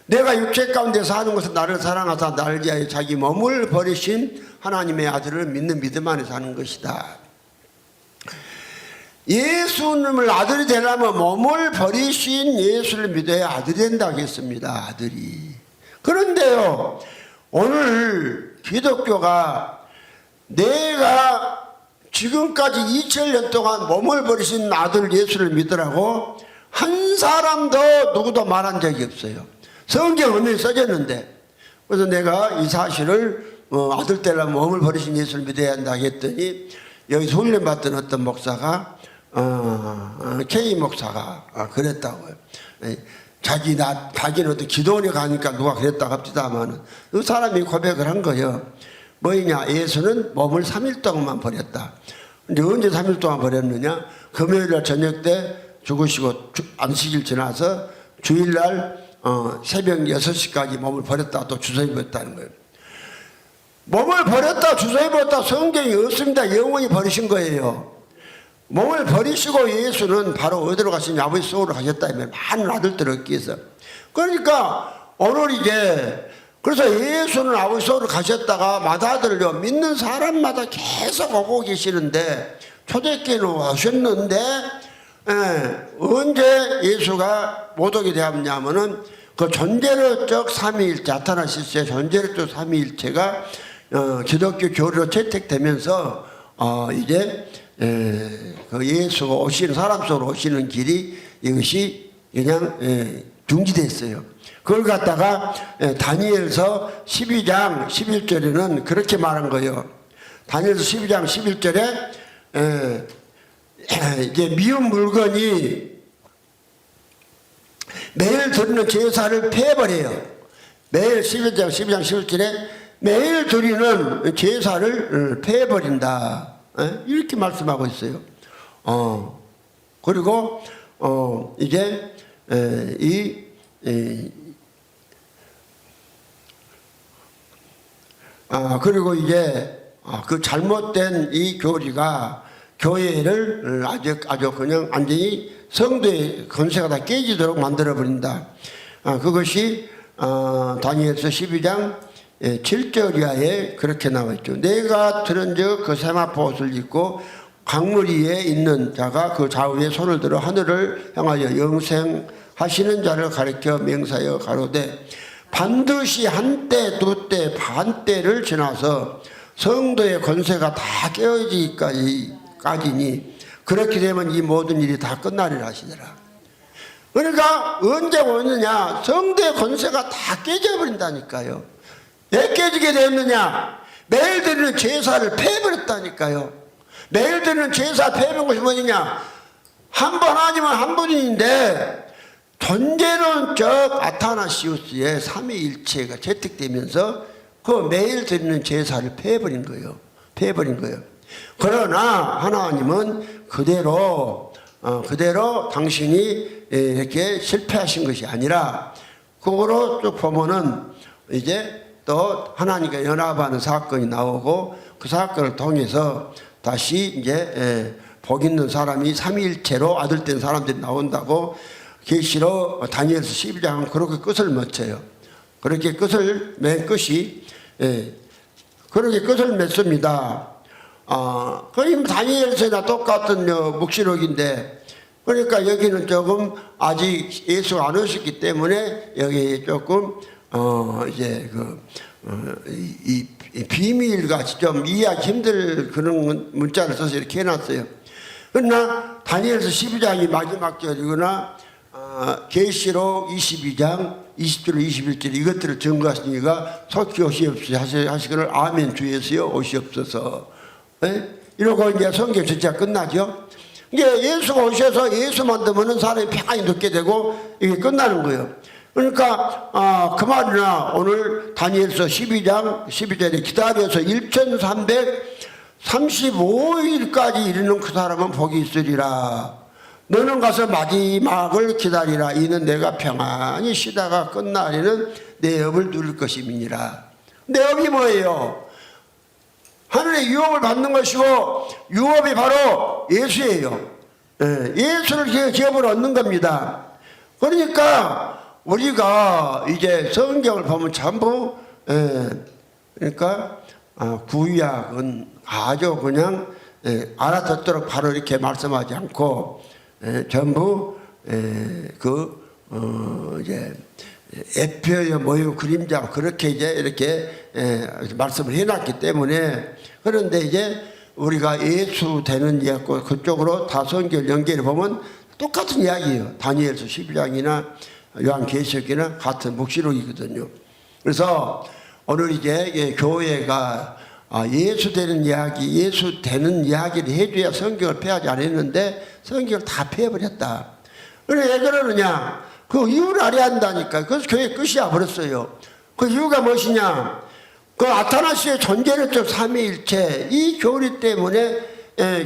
내가 육체 가운데 사는 것은 나를 사랑하사 나를 위하여 자기 몸을 버리신 하나님의 아들을 믿는 믿음 안에 사는 것이다. 예수님을 아들이 되려면 몸을 버리신 예수를 믿어야 아들이 된다고 했습니다. 아들이. 그런데요 오늘 기독교가 내가 지금까지 2000년 동안 몸을 버리신 아들 예수를 믿으라고 한 사람도 누구도 말한 적이 없어요. 성경 엄연히 써졌는데. 그래서 내가 이 사실을 아들 되려면 몸을 버리신 예수를 믿어야 한다 했더니 여기서 훈련받던 어떤 목사가 K 목사가 그랬다고요. 자기는 어떤 기도원에 가니까 누가 그랬다고 합시다만 그 사람이 고백을 한 거예요. 뭐냐? 예수는 몸을 3일 동안만 버렸다. 근데 언제 3일 동안 버렸느냐? 금요일날 저녁 때 죽으시고 안식일 지나서 주일날 새벽 6시까지 몸을 버렸다 또 주소 입었다는 거예요. 몸을 버렸다 주소 입었다 성경이 없습니다. 영원히 버리신 거예요. 몸을 버리시고 예수는 바로 어디로 가시냐? 아버지 속으로 가셨다면 많은 아들들을 얻기 위해서. 그러니까 오늘 이제 그래서 예수는 아버지 속으로 가셨다가 마다들요 믿는 사람마다 계속 오고 계시는데 초대교회는 오셨는데 언제 예수가 못 오게 되었냐면은 그 존재론적 삼위일체 아타나시스의 존재론적 삼위일체가 기독교 교리로 채택되면서 이제 그 예수가 오시는 사람 속으로 오시는 길이 이것이 그냥 중지됐어요. 그걸 갖다가 다니엘서 12장 11절에는 그렇게 말한 거예요. 다니엘서 12장 11절에 이제 미운 물건이 매일 드리는 제사를 패버려요. 매일 12장 11절에 매일 드리는 제사를 패버린다. 이렇게 말씀하고 있어요. 그리고 이제 그리고 이제 그 잘못된 이 교리가 교회를 아주 그냥 완전히 성도의 권세가 다 깨지도록 만들어버린다. 그것이 다니엘서 12장 7절 이하에 그렇게 나와있죠. 내가 들은즉 그 세마포 옷을 입고 강물 위에 있는 자가 그 좌우에 손을 들어 하늘을 향하여 영생하시는 자를 가리켜 맹사하여 가로되 반드시 한때 두때 반때를 지나서 성도의 권세가 다 깨어지기까지니 그렇게 되면 이 모든 일이 다 끝나리라 하시더라. 그러니까 언제 오느냐? 성도의 권세가 다 깨져버린다니까요. 왜 깨지게 되었느냐? 매일 드리는 제사를 패버렸다니까요. 매일 드리는 제사 패는 것이 뭐냐? 한 번 아니면 한 번인데 존재론적 아타나시우스의 삼위일체가 채택되면서 그 매일 드리는 제사를 패버린 거예요. 패버린 거예요. 그러나 하나님은 그대로 당신이 이렇게 실패하신 것이 아니라 그거로 쭉 보면은 이제 또 하나님과 연합하는 사건이 나오고 그 사건을 통해서 다시 이제 복 있는 사람이 삼위일체로 아들된 사람들이 나온다고 계시로 다니엘서 12장은 그렇게 끝을 맺혀요. 그렇게 끝을 맺 것이 그렇게 끝을 맺습니다. 거의 다니엘서나 똑같은 묵시록인데 그러니까 여기는 조금 아직 예수가 안 오셨기 때문에 여기 조금 이제 이 비밀같이 좀 이해하기 힘들 그런 문자를 써서 이렇게 해놨어요. 그러나 다니엘서 12장이 마지막 절이거나 계시록 22장 20절 21절 이것들을 증거하시니까 속히 오시옵소서 하시기를 아멘 주 예수여 오시옵소서. 이러고 이제 성경 전체가 끝나죠. 이게 예수가 오셔서 예수만 듣는 사람이 평안히 듣게 되고 이게 끝나는 거예요. 그러니까 그 말이나 오늘 다니엘서 12장 12절에 기다려서 1335일까지 이르는 그 사람은 복이 있으리라. 너는 가서 마지막을 기다리라. 이는 내가 평안히 쉬다가 끝나리는 내 업을 누릴 것임이니라. 내 업이 뭐예요? 하늘의 유업을 받는 것이고 유업이 바로 예수예요. 예수를 기업으로 얻는 겁니다. 그러니까 우리가 이제 성경을 보면 전부 그러니까 구약은 아주 그냥 알아듣도록 바로 이렇게 말씀하지 않고 전부 이제 에표의 모유 그림자 그렇게 이제 이렇게 말씀을 해놨기 때문에 그런데 이제 우리가 예수 되는 이야기 그쪽으로 다 성경 연결해 보면 똑같은 이야기예요. 다니엘서 12장이나 요한계시록이나 같은 묵시록이거든요. 그래서 오늘 이제 교회가 예수 되는 이야기, 예수 되는 이야기를 해줘야 성경을 폐하지 않았는데 성경을 다 폐해버렸다. 그래 왜 그러느냐? 그 이유를 알아야 한다니까. 그래서 교회 끝이야 버렸어요. 그 이유가 무엇이냐? 그 아타나스의 존재론적 삼위일체 이 교리 때문에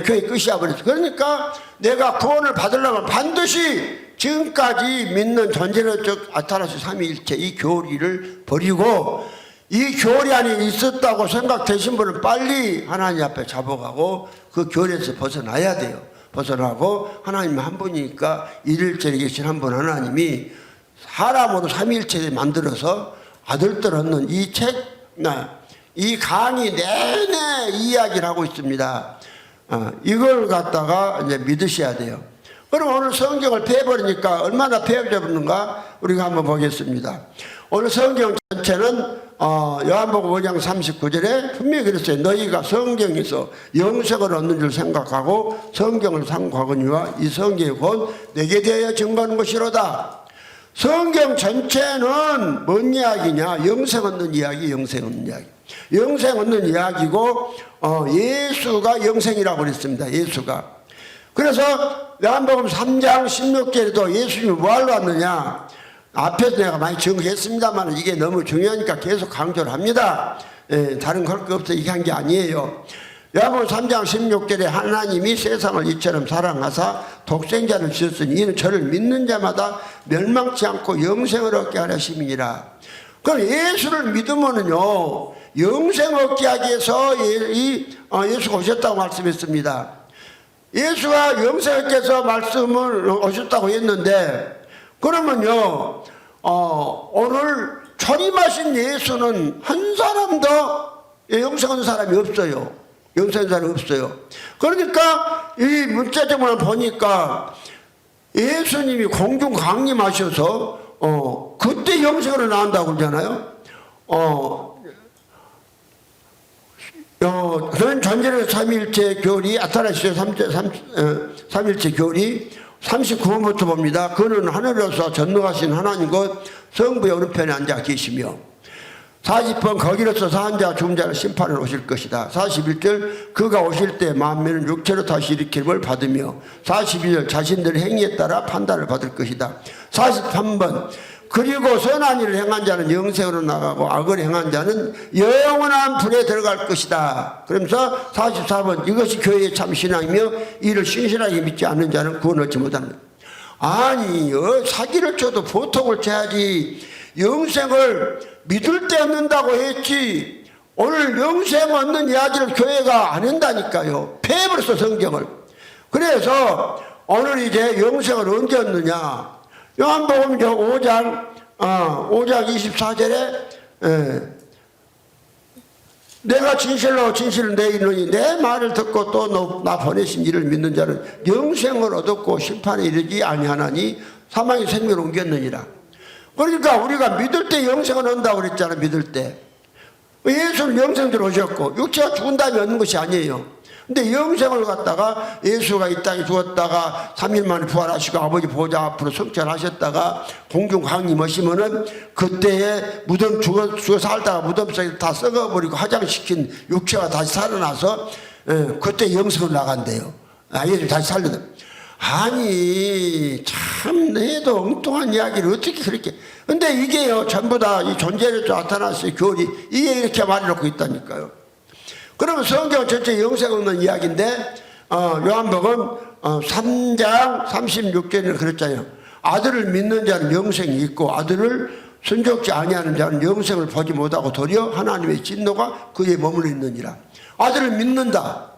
교회 끝이야 버렸어요. 그러니까 내가 구원을 받으려면 반드시 지금까지 믿는 존재론적 아타나스 삼위일체 이 교리를 버리고 이 교리 안에 있었다고 생각되신 분은 빨리 하나님 앞에 잡아가고 그 교리에서 벗어나야 돼요. 벗어나고 하나님 한 분이니까 일일절에 계신 한 분 하나님이 사람으로 삼위일체를 만들어서 아들들 얻는 이 책, 이 강의 내내 이야기를 하고 있습니다. 이걸 갖다가 이제 믿으셔야 돼요. 그럼 오늘 성경을 폐해버리니까 얼마나 폐해버렸는가 우리가 한번 보겠습니다. 오늘 성경 전체는 요한복음 5장 39절에 분명히 그랬어요. 너희가 성경에서 영생을 얻는 줄 생각하고 성경을 상고하거니와 이 성경이 곧 내게 대하여 증거하는 것이로다. 성경 전체는 뭔 이야기냐? 영생 얻는 이야기, 영생 얻는 이야기. 영생 얻는 이야기고 예수가 영생이라고 그랬습니다. 예수가. 그래서 요한복음 3장 16절에도 예수님이 뭐하러 왔느냐? 앞에서 내가 많이 증거했습니다만 이게 너무 중요하니까 계속 강조를 합니다. 다른 걸 거 없어 이게 한 게 아니에요. 요한복음 3장 16절에 하나님이 세상을 이처럼 사랑하사 독생자를 주셨으니 이는 저를 믿는 자마다 멸망치 않고 영생을 얻게 하려 하심이니라. 그럼 예수를 믿으면은요 영생 얻게 하기 위해서 예수가 오셨다고 말씀했습니다. 예수가 영생 얻게 해서 말씀을 오셨다고 했는데 그러면요 오늘 초림하신 예수는 한 사람도 영생 얻는 사람이 없어요. 영생 얻는 사람이 없어요. 그러니까 이 문자적으로 보니까 예수님이 공중 강림하셔서 그때 영생으로 나온다고 그러잖아요. 그런 존재의 삼위일체 교리 아타나시의 삼위일체 교리 39번부터 봅니다. 그는 하늘에서 전능하신 하나님 곧 성부의 오른편에 앉아 계시며 40번 거기로서 사한 자 죽은 자를 심판을 오실 것이다. 41절 그가 오실 때 만민은 육체로 다시 일으킴을 받으며 42절 자신들의 행위에 따라 판단을 받을 것이다. 43번 그리고 선한 일을 행한 자는 영생으로 나가고 악을 행한 자는 영원한 불에 들어갈 것이다. 그러면서 44번 이것이 교회의 참 신앙이며 이를 신실하게 믿지 않는 자는 구원 얻지 못한다. 아니 사기를 쳐도 보통을 쳐야지 영생을 믿을 때 얻는다고 했지 오늘 영생 얻는 이야기를 교회가 안 한다니까요. 폐해버렸어 성경을. 그래서 오늘 이제 영생을 언제 얻느냐. 요한복음 5장 24절에 내가 진실로 진실을 내 이르니 내 말을 듣고 또 나 보내신 이를 믿는 자는 영생을 얻었고 심판에 이르지 아니하나니 사망의 생명을 옮겼느니라. 그러니까 우리가 믿을 때 영생을 얻는다고 그랬잖아. 믿을 때 예수는 영생으로 오셨고 육체가 죽은 다음에 얻는 것이 아니에요. 근데 영생을 갖다가 예수가 이 땅에 죽었다가 3일 만에 부활하시고 아버지 보좌 앞으로 성찰하셨다가 공중 강림 오시면은 그때에 무덤 죽어 살다가 무덤 속에 다 썩어버리고 화장시킨 육체가 다시 살아나서 그때 영생을 나간대요. 예수 다시 살려다. 아니 참 내도 엉뚱한 이야기를 어떻게 그렇게. 근데 이게요 전부 다 이 존재를 나타났어요. 교리 이게 이렇게 말해놓고 있다니까요. 그러면 성경 전체 영생 없는 이야기인데 요한복음 3장 36절에는 그랬잖아요. 아들을 믿는 자는 영생이 있고 아들을 순종치 아니하는 자는 영생을 보지 못하고 도리어 하나님의 진노가 그에 머물러 있느니라. 아들을 믿는다.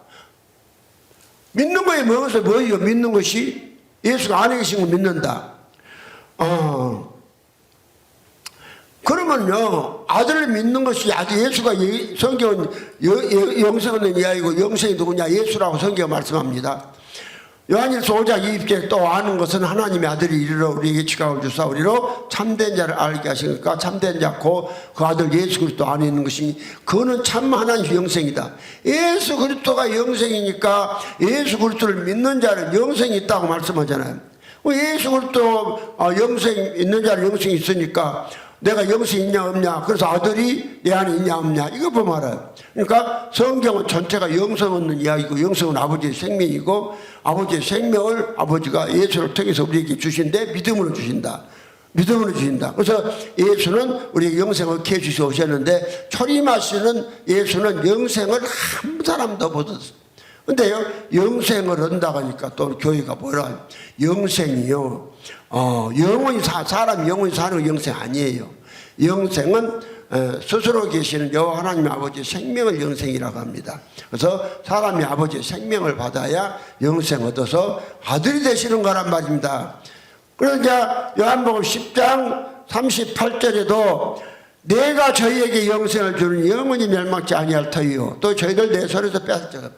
믿는 거에 뭐예요? 믿는 것이 예수가 안에 계신 걸 믿는다. 그러면요 아들을 믿는 것이 아주 예수가 성경은 영생 없는 이야기고 영생이 누구냐 예수라고 성경이 말씀합니다. 요한일서 5장 20절에 또 아는 것은 하나님의 아들이 이르러 우리에게 지각을 주사 우리로 참된 자를 알게 하시니까 참된 자고 그 아들 예수 그리스도 안에 있는 것이니 그거는 참 하나님의 영생이다. 예수 그리스도가 영생이니까 예수 그리스도를 믿는 자는 영생이 있다고 말씀하잖아요. 예수 그리스도 영생 있는 자는 영생이 있으니까 내가 영생이 있냐 없냐 그래서 아들이 내 안에 있냐 없냐 이거 보면 알아요. 그러니까 성경은 전체가 영생 없는 이야기고 영생은 아버지의 생명이고 아버지의 생명을 아버지가 예수를 통해서 우리에게 주신데 믿음으로 주신다. 믿음으로 주신다. 그래서 예수는 우리에게 영생을 얻게 해주셔 오셨는데 초림하시는 예수는 영생을 한 사람도 못 얻었어요. 근데요 영생을 얻는다고 하니까 또 교회가 뭐라 영생이요 영원히 사람이 영원히 사는 영생 아니에요. 영생은 스스로 계시는 여호와 하나님 아버지의 생명을 영생이라고 합니다. 그래서 사람이 아버지의 생명을 받아야 영생 얻어서 아들이 되시는 거란 말입니다. 그러자 요한복음 10장 38절에도 내가 저희에게 영생을 주는 영원히 멸망치 아니할 터이요 또 저희를 내 손에서 뺏었죠.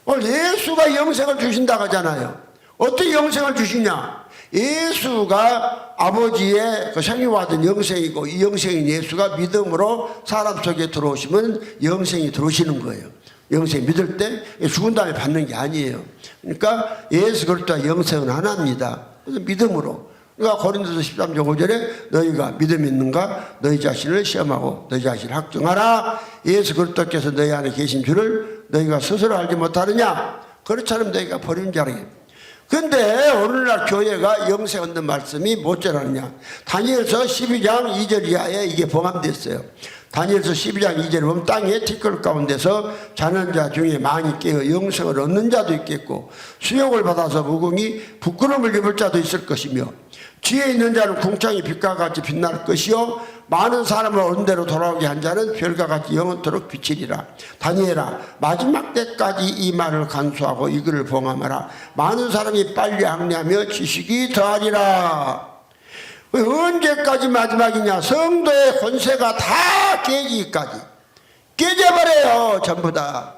예수가 영생을 주신다고 하잖아요. 어떻게 영생을 주시냐? 예수가 아버지의 그 생명받은 영생이고 이 영생인 예수가 믿음으로 사람 속에 들어오시면 영생이 들어오시는 거예요. 영생 믿을 때 죽은 다음에 받는 게 아니에요. 그러니까 예수 그리스도와 영생은 하나입니다. 그래서 믿음으로. 그러니까 고린도서 13장 5절에 너희가 믿음이 있는가 너희 자신을 시험하고 너희 자신을 확증하라. 예수 그리스도께서 너희 안에 계신 줄을 너희가 스스로 알지 못하느냐. 그렇처럼 너희가 버린 자라게. 근데 오늘날 교회가 영생 얻는 말씀이 뭐쩌라느냐. 다니엘서 12장 2절 이하에 이게 봉함되어 있어요. 다니엘서 12장 2절에 보면 땅의 티끌 가운데서 자는 자 중에 많이 깨어 영생을 얻는 자도 있겠고 수욕을 받아서 무궁히 부끄러움을 입을 자도 있을 것이며 지혜 있는 자는 궁창이 빛과 같이 빛날 것이요 많은 사람을 언대로 돌아오게 한 자는 별과 같이 영원토록 비치리라. 다니엘아 마지막 때까지 이 말을 간수하고 이 글을 봉함하라. 많은 사람이 빨리 항례하며 지식이 더하리라. 언제까지 마지막이냐. 성도의 권세가 다 깨지기까지. 깨져버려요 전부 다.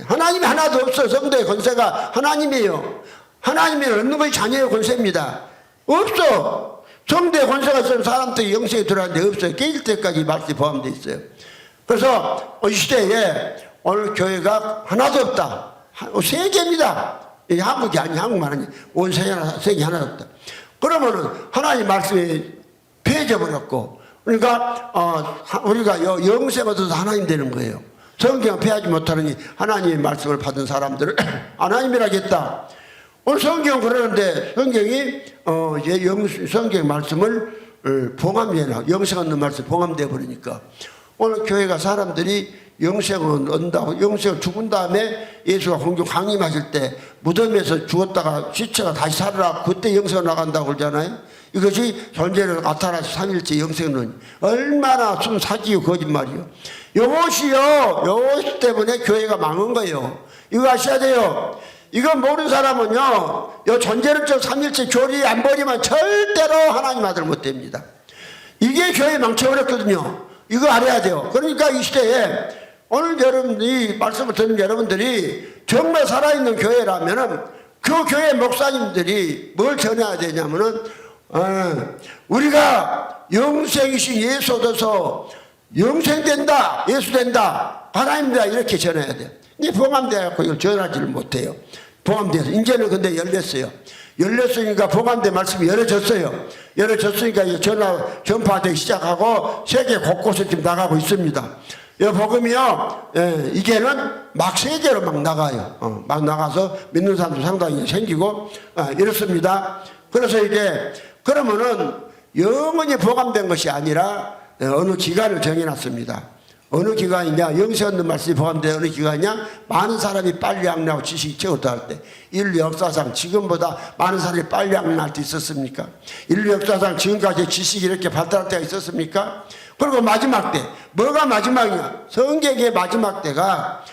하나님이 하나도 없어. 성도의 권세가 하나님이에요. 하나님이 얻는 것이 자녀의 권세입니다. 없어. 성도의 권세가 있으면 사람들이 영생에 들어가는데 없어요. 깨질 때까지 말씀이 포함되어 있어요. 그래서 이 시대에 오늘 교회가 하나도 없다. 세계입니다. 이게 한국이 아니 한국만 아니 온 세계 하나도 없다. 그러면은 하나님 말씀이 폐해져 버렸고 그러니까 우리가 영생 얻어서 하나님 되는 거예요. 성경을 폐하지 못하느니 하나님의 말씀을 받은 사람들을 하나님이라겠다. 오늘 성경 그러는데 성경이 성경 말씀을 봉함되나 영생 얻는 말씀 봉함되어 버리니까 오늘 교회가 사람들이 영생을 얻는다고 영생을 죽은 다음에 예수가 공중 강림하실 때 무덤에서 죽었다가 시체가 다시 살아나 그때 영생을 나간다고 그러잖아요. 이것이 존재로 나타나서 3일째 영생은 얼마나 사기요 거짓말이요. 요것이 때문에 교회가 망한 거예요. 이거 아셔야 돼요. 이거 모르는 사람은요 요 존재론적 3일째 교리 안 버리면 절대로 하나님 아들 못 됩니다. 이게 교회 망쳐버렸거든요. 이거 알아야 돼요. 그러니까 이 시대에 오늘 여러분이 말씀을 듣는 여러분들이 정말 살아있는 교회라면은 그 교회 목사님들이 뭘 전해야 되냐면은 우리가 영생이신 예수 얻어서 영생된다, 예수 된다, 하나님이다 이렇게 전해야 돼요. 근데 봉함돼갖고 이걸 전하지를 못해요. 봉함돼서 이제는 근데 열렸어요. 열렸으니까 봉함대 말씀이 열어졌어요. 열어졌으니까 이제 전파되기 시작하고 세계 곳곳에 지금 나가고 있습니다. 이 복음이요, 이게는 막 세계로 막 나가요. 막 나가서 믿는 사람도 상당히 생기고 이렇습니다. 그래서 이제 그러면은 영원히 보감된 것이 아니라 어느 기간을 정해놨습니다. 어느 기간이냐, 영생 얻는 말씀이 보감된 어느 기간이냐, 많은 사람이 빨리 악나고 지식이 적었다 때 인류 역사상 지금보다 많은 사람이 빨리 악날 때 있었습니까? 인류 역사상 지금까지 지식이 이렇게 발달할 때가 있었습니까? 그리고 마지막 때, 뭐가 마지막이냐? 성경의 마지막 때가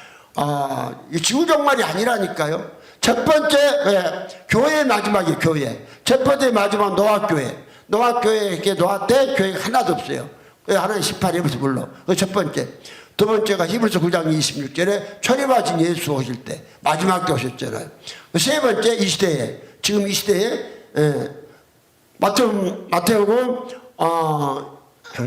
지구종말이 아니라니까요. 첫 번째 교회의 마지막이 교회. 첫 번째 마지막 노아교회. 노아교회 노아 때 교회가 하나도 없어요. 하나는 18일부터 불러. 그 첫 번째. 두 번째가 히브리서 9장 26절에 초림하신 예수 오실 때 마지막 때 오셨잖아요. 세 번째 이 시대에, 지금 이 시대에 마태복음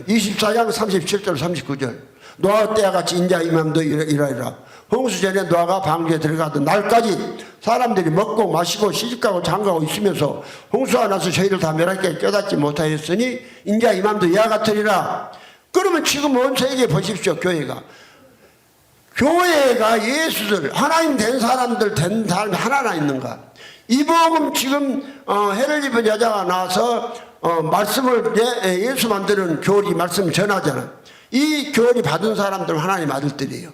24장 37절 39절 노아 때와 같이 인자 임함도 이러이라. 홍수 전에 노아가 방주에 들어가던 날까지 사람들이 먹고 마시고 시집가고 장가고 있으면서 홍수가 나서 저희를 다 멸하게 깨닫지 못하였으니 인자 임함도 이와 같으리라. 그러면 지금 온 세계에 보십시오. 교회가 예수들 하나님 된 사람들 된 사람이 하나나 있는가. 이 복음 지금 해를 입은 여자가 나와서 말씀을 예수 만드는 교리 말씀을 전하잖아. 이 교리 받은 사람들은 하나님 아들들이에요.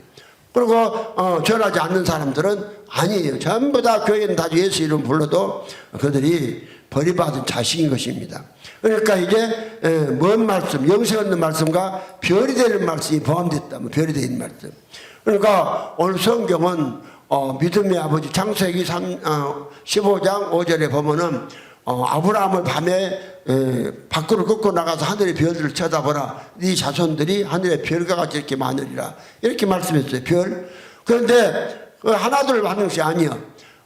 그리고 전하지 않는 사람들은 아니에요. 전부 다 교회는 다 예수 이름 불러도 그들이 버림받은 자식인 것입니다. 그러니까 이제 뭔 말씀, 영생 얻는 말씀과 별이 되는 말씀이 포함됐다. 별이 되는 말씀. 그러니까 오늘 성경은 믿음의 아버지 창세기 15장 5절에 보면은 아브라함을 밤에 밖으로 걷고 나가서 하늘의 별들을 쳐다보라. 네 자손들이 하늘의 별과 같이 이렇게 많으리라. 이렇게 말씀했어요. 별. 그런데 하나둘 받는 것이 아니야.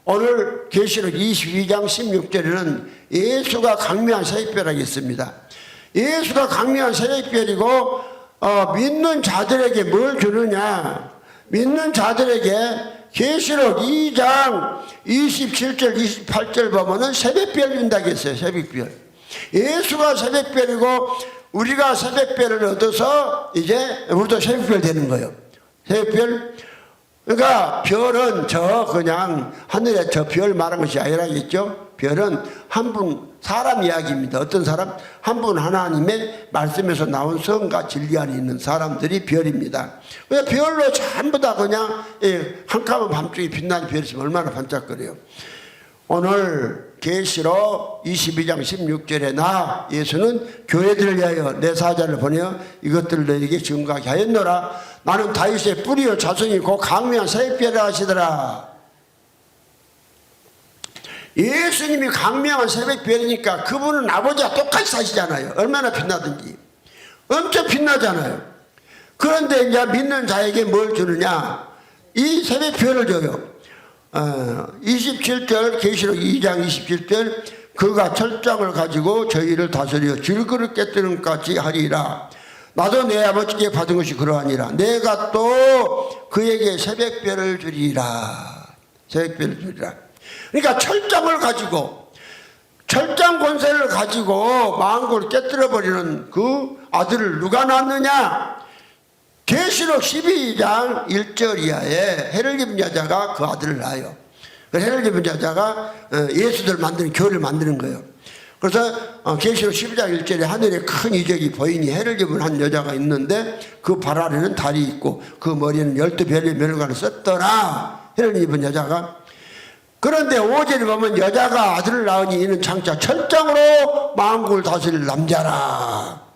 오늘 계시록 22장 16절에는 예수가 강미한 새벽별이 있습니다. 예수가 강미한 새벽별이고 믿는 자들에게 뭘 주느냐. 믿는 자들에게 계시록 2장 27절 28절 보면은 새벽별 준다고 했어요. 새벽별. 예수가 새벽별이고 우리가 새벽별을 얻어서 이제 우리도 새벽별 되는 거예요. 새벽별. 그러니까 별은 그냥 하늘에 저 별 말한 것이 아니라겠죠. 별은 한 분 사람 이야기입니다. 어떤 사람? 한 분 하나님의 말씀에서 나온 성과 진리 안에 있는 사람들이 별입니다. 별로 전부 다 그냥 한 캄은 밤중에 빛나는 별이 있으면 얼마나 반짝거려요. 오늘 계시록 22장 16절에 나 예수는 교회들을 위하여 내 사자를 보내어 이것들을 너에게 증거하게 하였노라. 나는 다윗의 뿌리요 자손이고 강미한 새벽별이라 하시더라. 예수님이 강명한 새벽별이니까 그분은 아버지와 똑같이 사시잖아요. 얼마나 빛나든지 엄청 빛나잖아요. 그런데 이제 믿는 자에게 뭘 주느냐, 이 새벽별을 줘요. 27절 계시록 2장 27절 그가 철장을 가지고 저희를 다스려 질그릇 깨뜨는 것까지 하리라. 나도 내 아버지께 받은 것이 그러하니라. 내가 또 그에게 새벽별을 주리라. 새벽별을 주리라. 그러니까 철장을 가지고, 철장 권세를 가지고 만국을 깨뜨려버리는 그 아들을 누가 낳느냐? 계시록 12장 1절 이하에 해를 입은 여자가 그 아들을 낳아요. 그 해를 입은 여자가 예수들 만드는 교회를 만드는 거예요. 그래서 계시록 12장 1절에 하늘에 큰 이적이 보이니 해를 입은 한 여자가 있는데 그 발 아래는 달이 있고 그 머리는 12별의 멸관을 썼더라. 해를 입은 여자가. 그런데 5절에 보면 여자가 아들을 낳으니 이는 장차 철장으로 만국을 다스릴 남자라.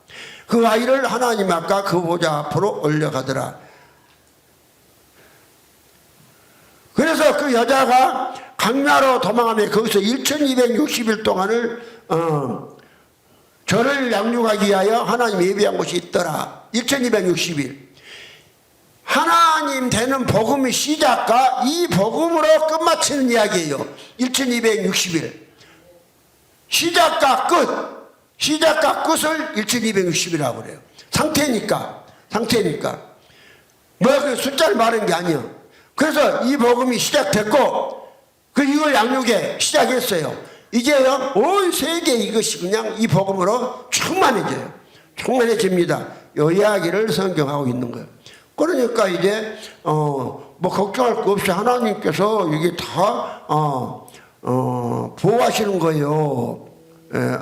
그 아이를 하나님 앞과 그 보좌 앞으로 올려가더라. 그래서 그 여자가 강야로 도망하며 거기서 1260일 동안을 저를 양육하기 위하여 하나님 예비한 곳이 있더라. 1260일. 하나님 되는 복음의 시작과 이 복음으로 끝마치는 이야기예요. 1260일. 시작과 끝을 1260이라고 그래요. 상태니까. 뭐 그 숫자를 말한 게 아니에요. 그래서 이 복음이 시작됐고 그 이걸 양육에 시작했어요. 이제요 온 세계 이것이 그냥 이 복음으로 충만해집니다. 이 이야기를 성경하고 있는 거예요. 그러니까 이제 뭐 걱정할 거 없이 하나님께서 이게 다 보호하시는 거예요. 예.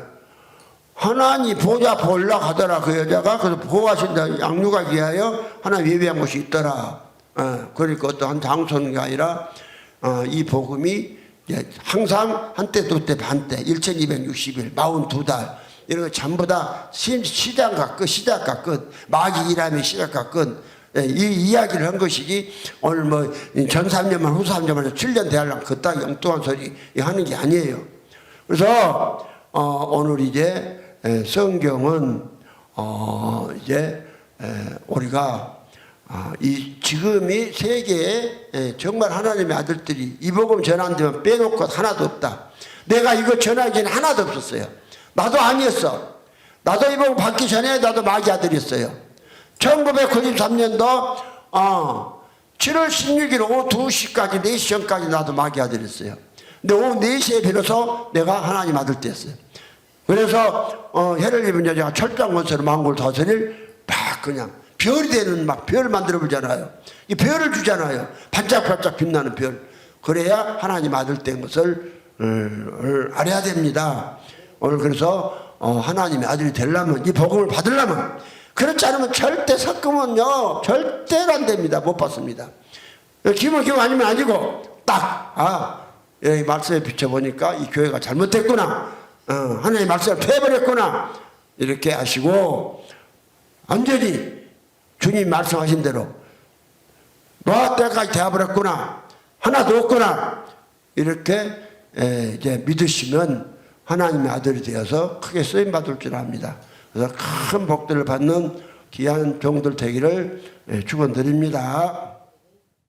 하나님 보자 보려고 하더라. 그 여자가 그래서 보호하신다. 양육하기 위하여 하나님 예비한 곳이 있더라. 그러니까 어떠한 장소는 게 아니라 이 복음이 항상 한때 두때 반때 1260일 42달 이런 거 전부 다 시작과 끝 마귀 일함의 시작과 끝 이 이야기를 한 것이지 오늘 뭐 전 3년만 후 3년만 7년 대하려면 그따 엉뚱한 소리 하는 게 아니에요. 그래서 오늘 이제 성경은 이제 우리가 이 지금이 세계에 정말 하나님의 아들들이 이 복음 전한다면 빼놓고 하나도 없다. 내가 이거 전하기는 하나도 없었어요. 나도 아니었어. 나도 이 복음 받기 전에 나도 마귀 아들이었어요. 1993년도 7월 16일 오후 2시까지 4시 전까지 나도 마귀 아들이었어요. 근데 오후 4시에 비로소 내가 하나님 아들 되었어요. 그래서 해를 입은 여자가 철장건설을 망골 다스릴 막 그냥 별이 되는 막 별을 만들어 보잖아요. 이 별을 주잖아요. 반짝반짝 빛나는 별. 그래야 하나님 아들 된 것을 알아야 됩니다. 오늘 그래서 하나님의 아들이 되려면 이 복음을 받으려면 그렇지 않으면 절대 섞으면요 절대로 안 됩니다. 못 받습니다. 기분 아니면 아니고 딱 여기 말씀에 비춰보니까 이 교회가 잘못됐구나. 하나님의 말씀을 패버렸구나. 이렇게 하시고 완전히 주님 말씀하신 대로 노아 때까지 되어버렸구나. 하나도 없구나. 이렇게 이제 믿으시면 하나님의 아들이 되어서 크게 쓰임받을 줄 압니다. 그래서 큰 복들을 받는 귀한 종들 되기를 축원드립니다.